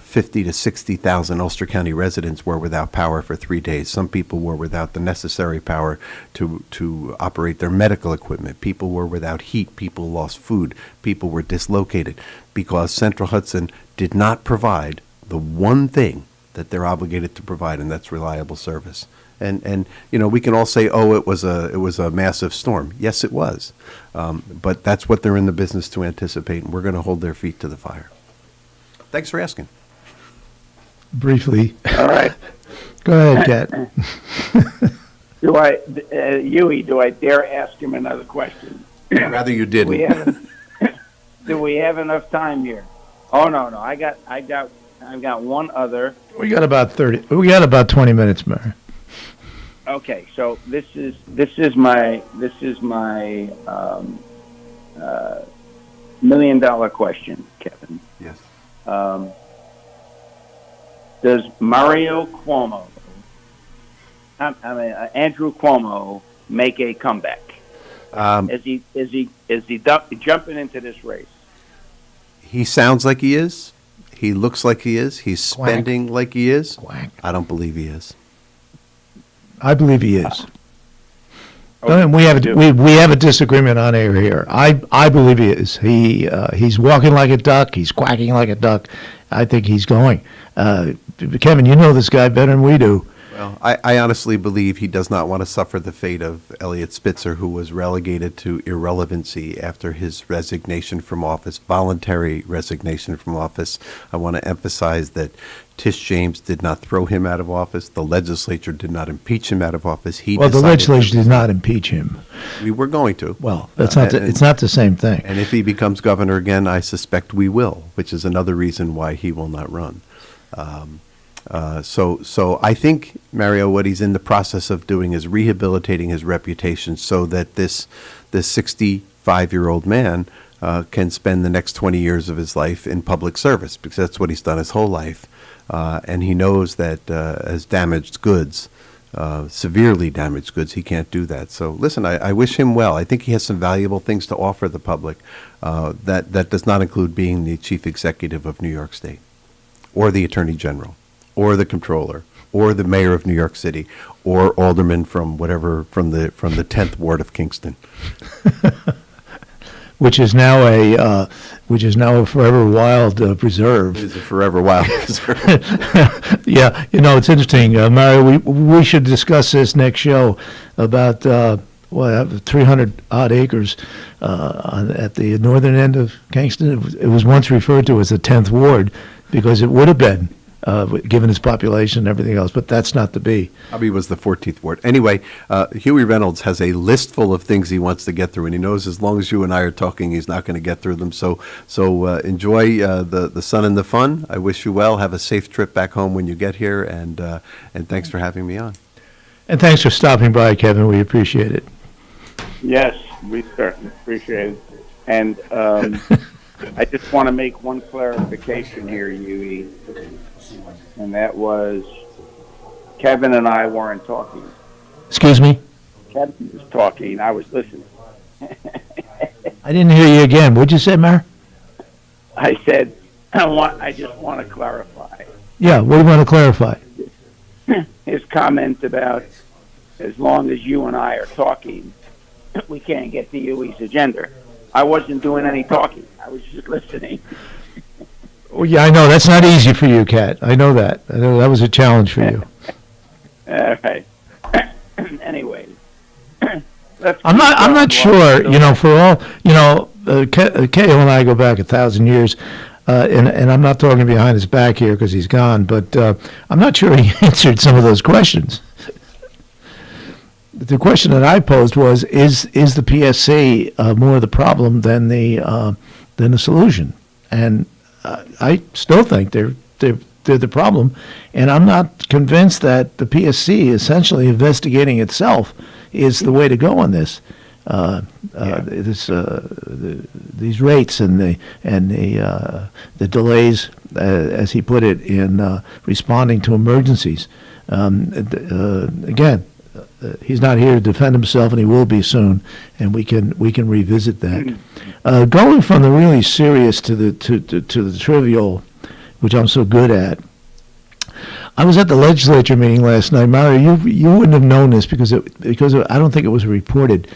50 to 60,000 Ulster County residents were without power for 3 days. Some people were without the necessary power to operate their medical equipment. People were without heat. People lost food. People were dislocated because Central Hudson did not provide the one thing that they're obligated to provide, and that's reliable service. And you know, we can all say, oh, it was a massive storm. Yes, it was. But that's what they're in the business to anticipate, and we're going to hold their feet to the fire. Thanks for asking. Briefly. All right. Go ahead, Kat. Huey, do I dare ask him another question? I'd rather you didn't. Do we have enough time here? Oh, no. I've got one other. We got about 20 minutes, Mary. Okay, so this is my $1 million question, Kevin. Yes. Does Mario Cuomo, Andrew Cuomo, make a comeback? Is he jumping into this race? He sounds like he is. He looks like he is. He's spending like he is. I don't believe he is. I believe he is. We have a disagreement on air here. I believe he is. He's walking like a duck. He's quacking like a duck. I think he's going. Kevin, you know this guy better than we do. Well, I honestly believe he does not want to suffer the fate of Elliot Spitzer, who was relegated to irrelevancy after his resignation from office, voluntary resignation from office. I want to emphasize that Tish James did not throw him out of office. The legislature did not impeach him out of office. The legislature did not impeach him. We were going to. Well, it's not the same thing. And if he becomes governor again, I suspect we will, which is another reason why he will not run. So I think, Mario, what he's in the process of doing is rehabilitating his reputation so that this 65-year-old man can spend the next 20 years of his life in public service, because that's what he's done his whole life. And he knows that as damaged goods, severely damaged goods, he can't do that. So listen, I wish him well. I think he has some valuable things to offer the public. That does not include being the chief executive of New York State, or the attorney general, or the comptroller, or the mayor of New York City, or alderman from the 10th ward of Kingston. Which is now a forever wild preserve. It is a forever wild preserve. Yeah, it's interesting, Mario. We should discuss this next show about 300 odd acres at the northern end of Kingston. It was once referred to as the 10th ward because it would have been, given its population and everything else, but that's not to be. Probably was the 14th ward. Anyway, Huey Reynolds has a list full of things he wants to get through, and he knows as long as you and I are talking, he's not going to get through them. So enjoy the sun and the fun. I wish you well. Have a safe trip back home when you get here, and thanks for having me on. And thanks for stopping by, Kevin. We appreciate it. Yes, we certainly appreciate it. And I just want to make one clarification here, Huey. And that was, Kevin and I weren't talking. Excuse me? Kevin was talking. I was listening. I didn't hear you again. What'd you say, Mayor? I said, I just want to clarify. Yeah, what do you want to clarify? His comment about as long as you and I are talking, we can't get to Huey's agenda. I wasn't doing any talking. I was just listening. Well, yeah, I know. That's not easy for you, Kat. I know that. I know that was a challenge for you. All right. Anyway. I'm not sure, for all, K.O. and I go back 1,000 years, and I'm not talking behind his back here because he's gone, but I'm not sure he answered some of those questions. The question that I posed was, is the PSC more the problem than the solution? And I still think they're the problem, and I'm not convinced that the PSC essentially investigating itself is the way to go on this. these rates and the delays, as he put it, in responding to emergencies. Again, he's not here to defend himself, and he will be soon, and we can revisit that. Going from the really serious to the trivial, which I'm so good at. I was at the legislature meeting last night. Mario, you wouldn't have known this because I don't think it was reported,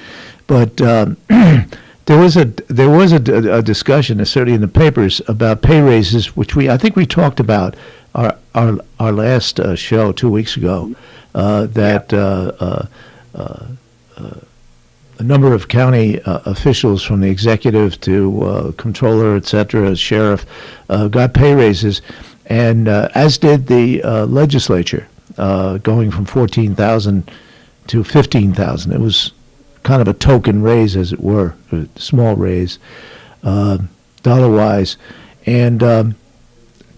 but there was a discussion, certainly in the papers, about pay raises, which I think we talked about our last show 2 weeks ago. That a number of county officials, from the executive to comptroller, et cetera, sheriff, got pay raises. And as did the legislature, going from $14,000 to $15,000. It was kind of a token raise, as it were, a small raise, dollar-wise. And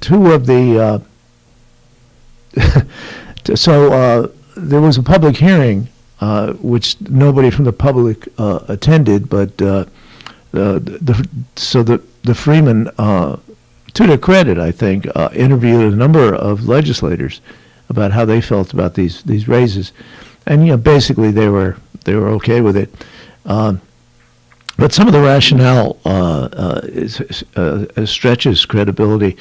two of the so there was a public hearing, which nobody from the public attended, but the Freeman, to their credit, I think, interviewed a number of legislators about how they felt about these raises, and basically they were okay with it. But some of the rationale stretches credibility.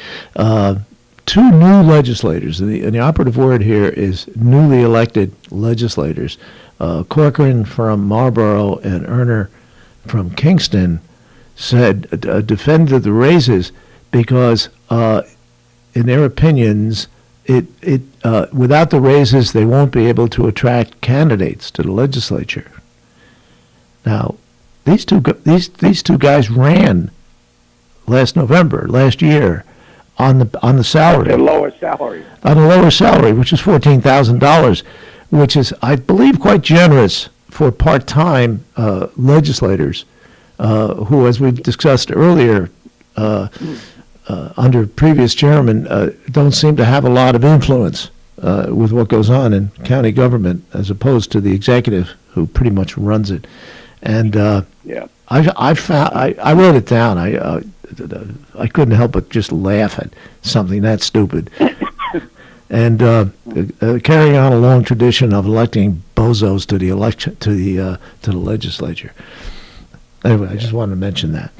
Two new legislators, and the operative word here is newly elected legislators, Corcoran from Marlborough and Erner from Kingston, said defended the raises because, in their opinions, without the raises, they won't be able to attract candidates to the legislature. Now, these two guys ran last year on the salary, the lower salary, on a lower salary, which is $14,000, which is, I believe, quite generous for part-time legislators who, as we've discussed earlier, under previous chairman, don't seem to have a lot of influence with what goes on in county government, as opposed to the executive, who pretty much runs it. And I wrote it down. I couldn't help but just laugh at something that stupid. And carrying on a long tradition of electing bozos to the legislature. Anyway, I just wanted to mention that.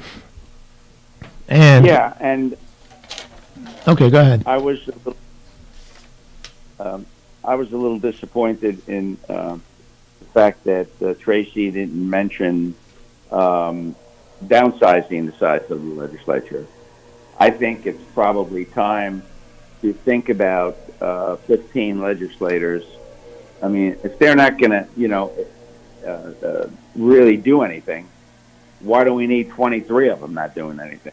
And okay, go ahead. I was a little disappointed in the fact that Tracy didn't mention downsizing the size of the legislature. I think it's probably time to think about 15 legislators. I mean, if they're not going to, really do anything, why do we need 23 of them not doing anything?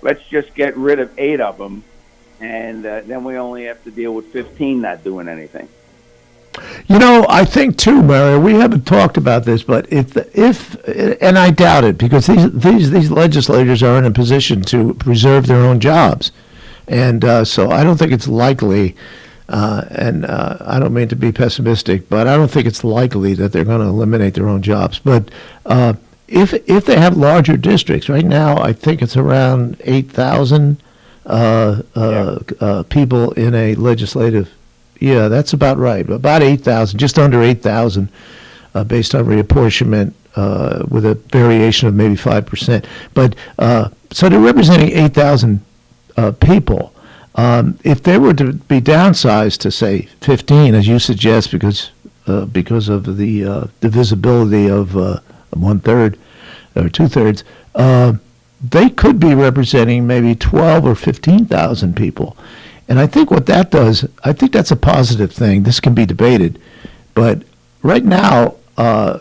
Let's just get rid of 8 of them, and then we only have to deal with 15 not doing anything. I think too, Mario, we haven't talked about this, but if and I doubt it, because these legislators are in a position to preserve their own jobs, and so I don't think it's likely, and I don't mean to be pessimistic, but I don't think it's likely that they're going to eliminate their own jobs. But if they have larger districts, right now I think it's around 8,000 people in a legislative. Yeah, that's about right. About 8,000, just under 8,000, based on reapportionment, with a variation of maybe 5%. But so they're representing 8,000 people. If they were to be downsized to say 15, as you suggest, because of the divisibility of 1/3 or 2/3, they could be representing maybe 12 or 15,000 people. And I think what that does, I think that's a positive thing. This can be debated, but right now, I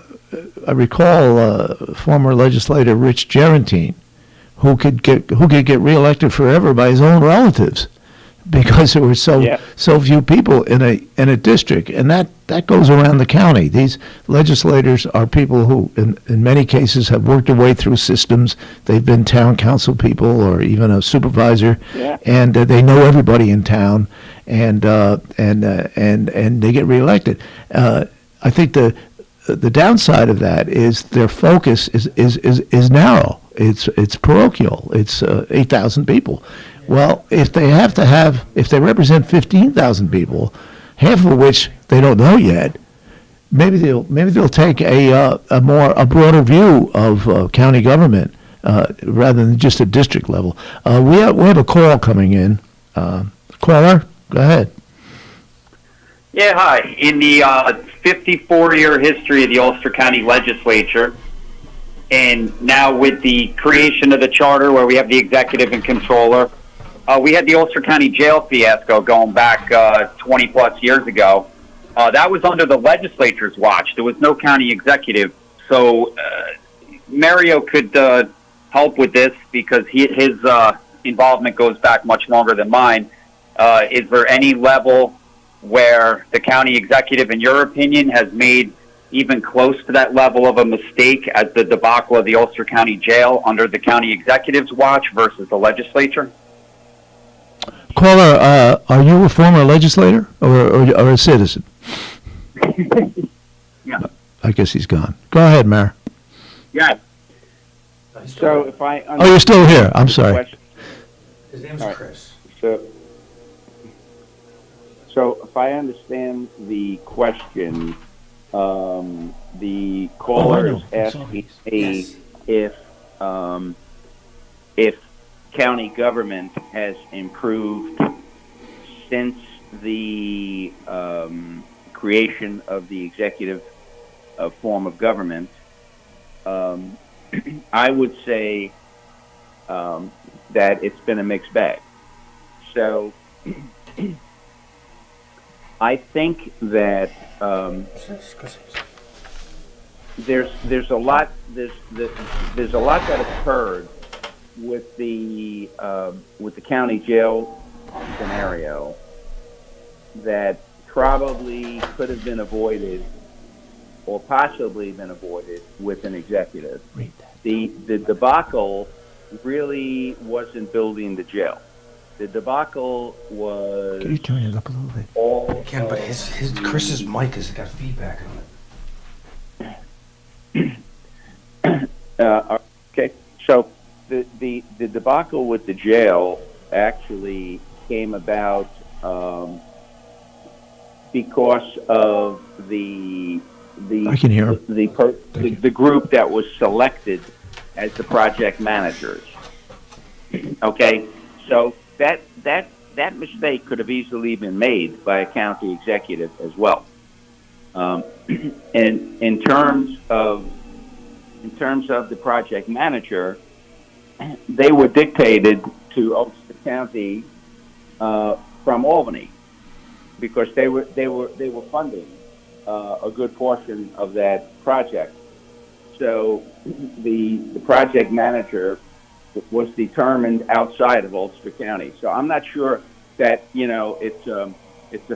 recall former legislator Rich Gerentine, who could get reelected forever by his own relatives, because there were so few people in a district, and that goes around the county. These legislators are people who, in many cases, have worked their way through systems. They've been town council people or even a supervisor, and they know everybody in town, and they get reelected. I think the downside of that is their focus is narrow. It's parochial. It's 8,000 people. Well, if they represent 15,000 people, half of which they don't know yet, maybe they'll take a broader view of county government rather than just a district level. We have a call coming in. Caller, go ahead. Yeah, hi. In the 54-year history of the Ulster County Legislature, and now with the creation of the charter where we have the executive and controller, we had the Ulster County Jail fiasco going back 20-plus years ago. That was under the legislature's watch. There was no county executive. So Mario could help with this because his involvement goes back much longer than mine. Is there any level where the county executive, in your opinion, has made even close to that level of a mistake as the debacle of the Ulster County Jail under the county executive's watch versus the legislature? Caller, are you a former legislator or a citizen? Yeah. I guess he's gone. Go ahead, Mayor. Yeah. So if I Oh, you're still here. I'm sorry. His name's All right. Chris. So if I understand the question, the caller is asking me if county government has improved since the creation of the executive form of government. I would say that it's been a mixed bag. So I think that there's a lot that occurred with the county jail scenario that probably could have been avoided or possibly been avoided with an executive. The debacle really wasn't building the jail. The debacle was. Can you turn it up a little bit? I can, but Chris's mic has got feedback on it. Okay, so the debacle with the jail actually came about because of the I can hear him. the group that was selected as the project managers. Okay, so that mistake could have easily been made by a county executive as well. And in terms of the project manager, they were dictated to Ulster County from Albany because they were funding a good portion of that project. So the project manager was determined outside of Ulster County. So I'm not sure that it's a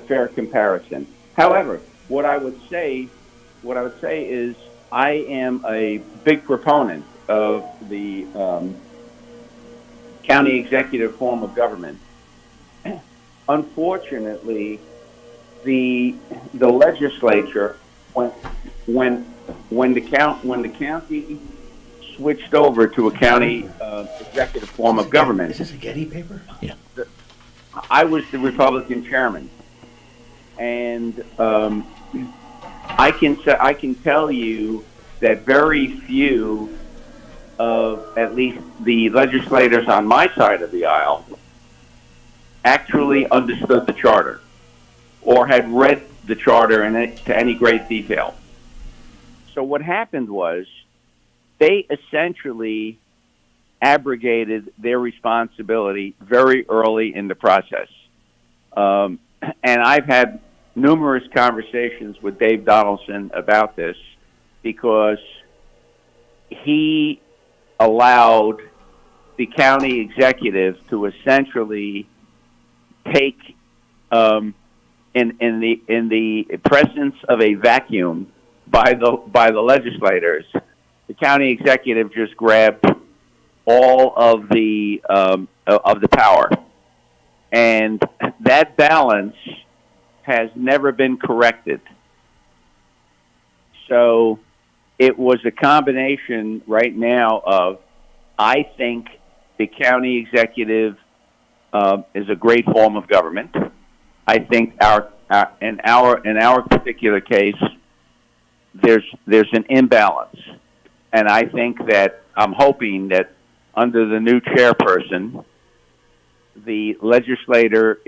fair comparison. However, what I would say is I am a big proponent of the county executive form of government. Unfortunately, the legislature when the county switched over to a county executive form of government. Is this a Getty paper? Yeah. I was the Republican chairman, and I can tell you that very few of at least the legislators on my side of the aisle actually understood the charter or had read the charter to any great detail. So what happened was they essentially abrogated their responsibility very early in the process. And I've had numerous conversations with Dave Donaldson about this because he allowed the county executive to essentially take in the presence of a vacuum by the legislators. The county executive just grabbed all of the power, and that balance has never been corrected. So it was a combination right now of, I think the county executive is a great form of government. I think in our particular case, there's an imbalance, and I think that I'm hoping that under the new chairperson, the legislature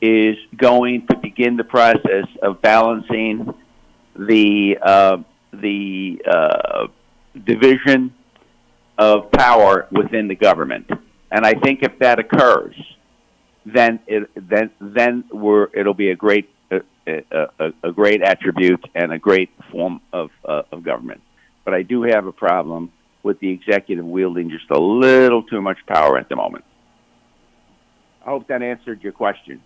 is going to begin the process of balancing the division of power within the government. And I think if that occurs, then it'll be a great attribute and a great form of government. But I do have a problem with the executive wielding just a little too much power at the moment. I hope that answered your question.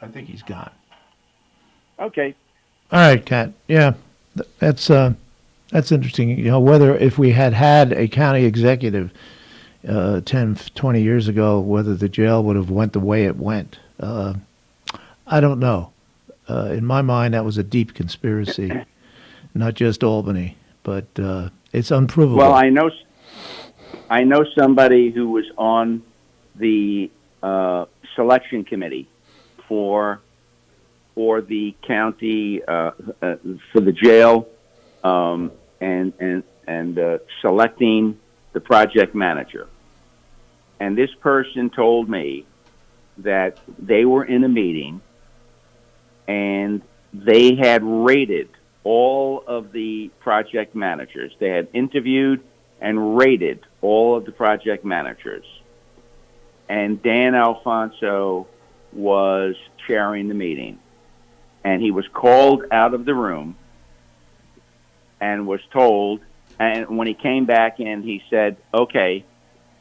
I think he's gone. Okay. All right, Kat. Yeah, that's interesting. You know, whether if we had a county executive 10, 20 years ago, whether the jail would have went the way it went. I don't know. In my mind, that was a deep conspiracy, not just Albany, but it's unprovable. Well, I know somebody who was on the selection committee for the county for the jail and selecting the project manager. And this person told me that they were in a meeting and they had rated all of the project managers. They had interviewed and rated all of the project managers. And Dan Alfonso was chairing the meeting. And he was called out of the room and was told, and when he came back in, he said, okay,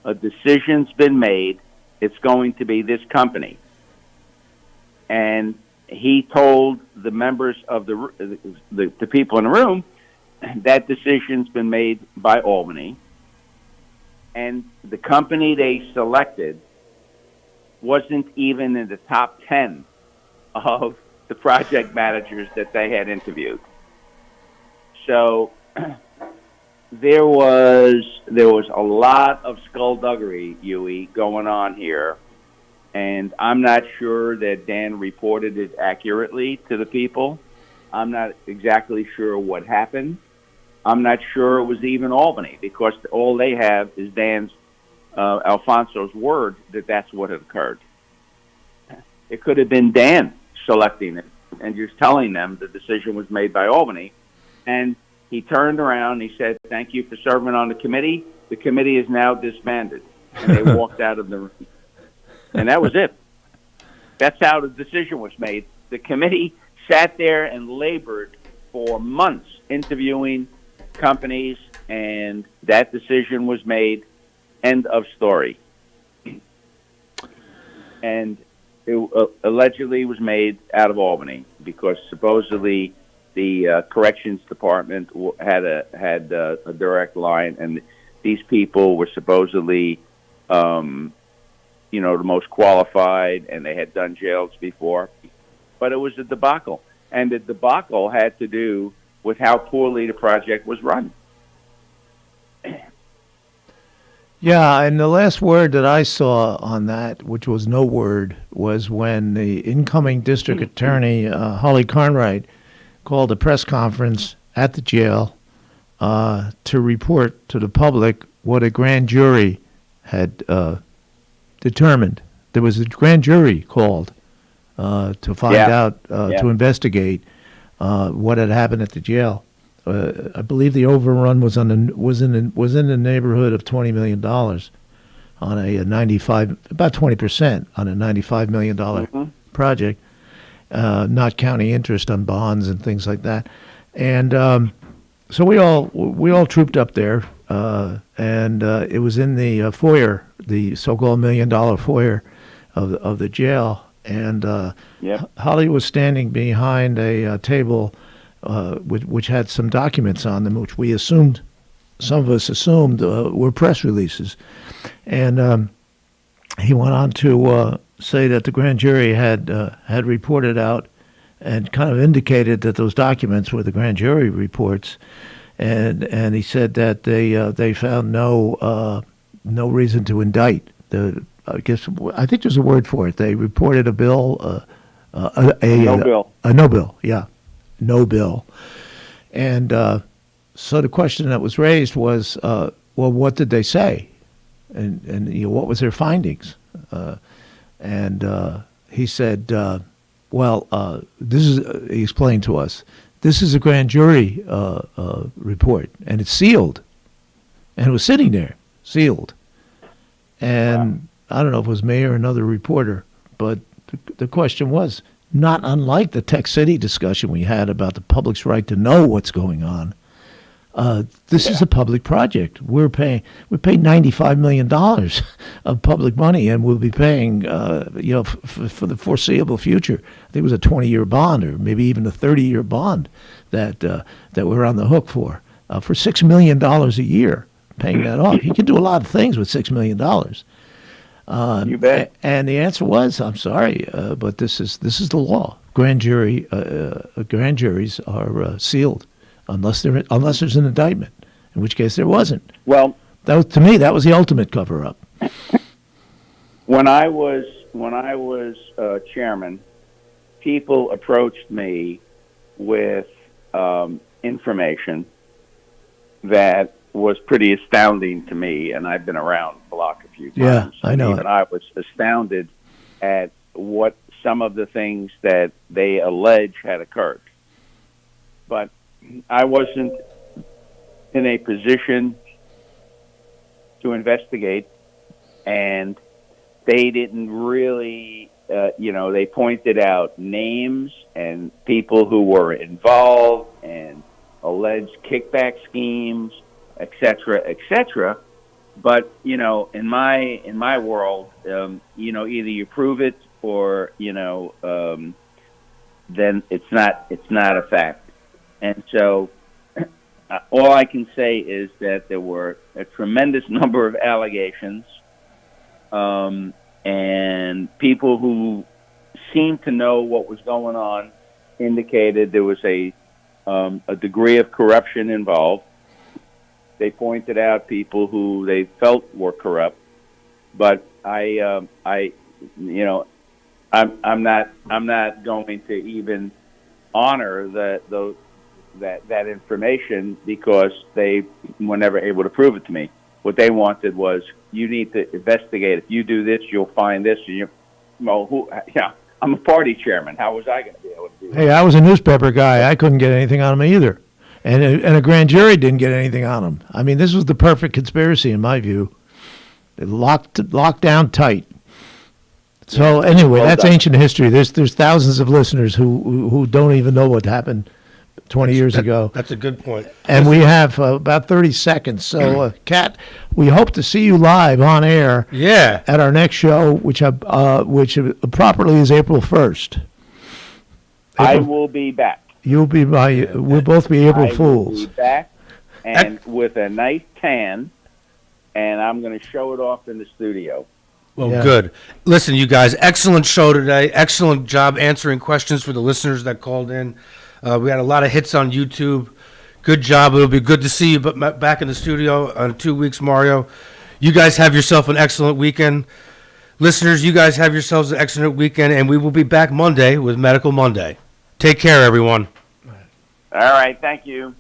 a decision's been made. It's going to be this company. And he told the members of the people in the room that decision's been made by Albany. And the company they selected wasn't even in the top 10 of the project managers that they had interviewed. So there was a lot of skullduggery, Huey, going on here, and I'm not sure that Dan reported it accurately to the people. I'm not exactly sure what happened. I'm not sure it was even Albany, because all they have is Dan's Alfonso's word that that's what had occurred. It could have been Dan selecting it and just telling them the decision was made by Albany. And he turned around and he said, thank you for serving on the committee. The committee is now disbanded. And they walked out of the room. And that was it. That's how the decision was made. The committee sat there and labored for months interviewing companies, and that decision was made. End of story. And it allegedly was made out of Albany because supposedly the corrections department had a direct line, and these people were supposedly, the most qualified, and they had done jails before. But it was a debacle, and the debacle had to do with how poorly the project was run. Yeah, and the last word that I saw on that, which was no word, was when the incoming district attorney, Holly Carnwright, called a press conference at the jail to report to the public what a grand jury had determined. There was a grand jury called to find out, to investigate what had happened at the jail. I believe the overrun was in the neighborhood of $20 million on a 95, about 20% on a $95 million project, not counting interest on bonds and things like that. And so we all trooped up there, and it was in the foyer, the so-called $1 million foyer of the jail. And Holly was standing behind a table which had some documents on them, which we assumed, some of us assumed, were press releases. And he went on to say that the grand jury had reported out and kind of indicated that those documents were the grand jury reports, and he said that they found no reason to indict. I think there's a word for it. They reported a bill, no bill, yeah, no bill, and so the question that was raised was, well, what did they say, and what was their findings, and he said. He explained to us, this is a grand jury report, and it's sealed. And it was sitting there, sealed. And I don't know if it was me or another reporter, but the question was, not unlike the Tech City discussion we had about the public's right to know what's going on, this is a public project. We're paying $95 million of public money, and we'll be paying, for the foreseeable future. I think it was a 20-year bond, or maybe even a 30-year bond that we're on the hook for $6 million a year, paying that off. You can do a lot of things with $6 million. You bet. And the answer was, I'm sorry, but this is the law. Grand juries are sealed. Unless there's an indictment, in which case there wasn't. Well, to me, that was the ultimate cover-up. When I was chairman, people approached me with information that was pretty astounding to me, and I've been around the block a few times. Yeah, I know. And I was astounded at what some of the things that they allege had occurred. But I wasn't in a position to investigate, and they didn't really, they pointed out names and people who were involved and alleged kickback schemes, et cetera. But, in my world, either you prove it or, then it's not a fact. And so all I can say is that there were a tremendous number of allegations, and people who seemed to know what was going on indicated there was a degree of corruption involved. They pointed out people who they felt were corrupt, but I'm not going to even honor that information because they were never able to prove it to me. What they wanted was, you need to investigate. If you do this, you'll find this. And I'm a party chairman. How was I going to be able to do that? Hey, I was a newspaper guy. I couldn't get anything on him either. And a grand jury didn't get anything on him. I mean, this was the perfect conspiracy in my view. It locked down tight. So anyway, that's ancient history. There's thousands of listeners who don't even know what happened 20 years ago. That's a good point. And we have about 30 seconds. So, Kat, we hope to see you live on air. Yeah. At our next show, which properly is April 1st. I will be back. We'll both be April Fools. I will be back and with a nice tan, and I'm going to show it off in the studio. Well, good. Listen, you guys, excellent show today. Excellent job answering questions for the listeners that called in. We had a lot of hits on YouTube. Good job. It'll be good to see you back in the studio in 2 weeks, Mario. You guys have yourself an excellent weekend. Listeners, you guys have yourselves an excellent weekend, and we will be back Monday with Medical Monday. Take care, everyone. All right. Thank you.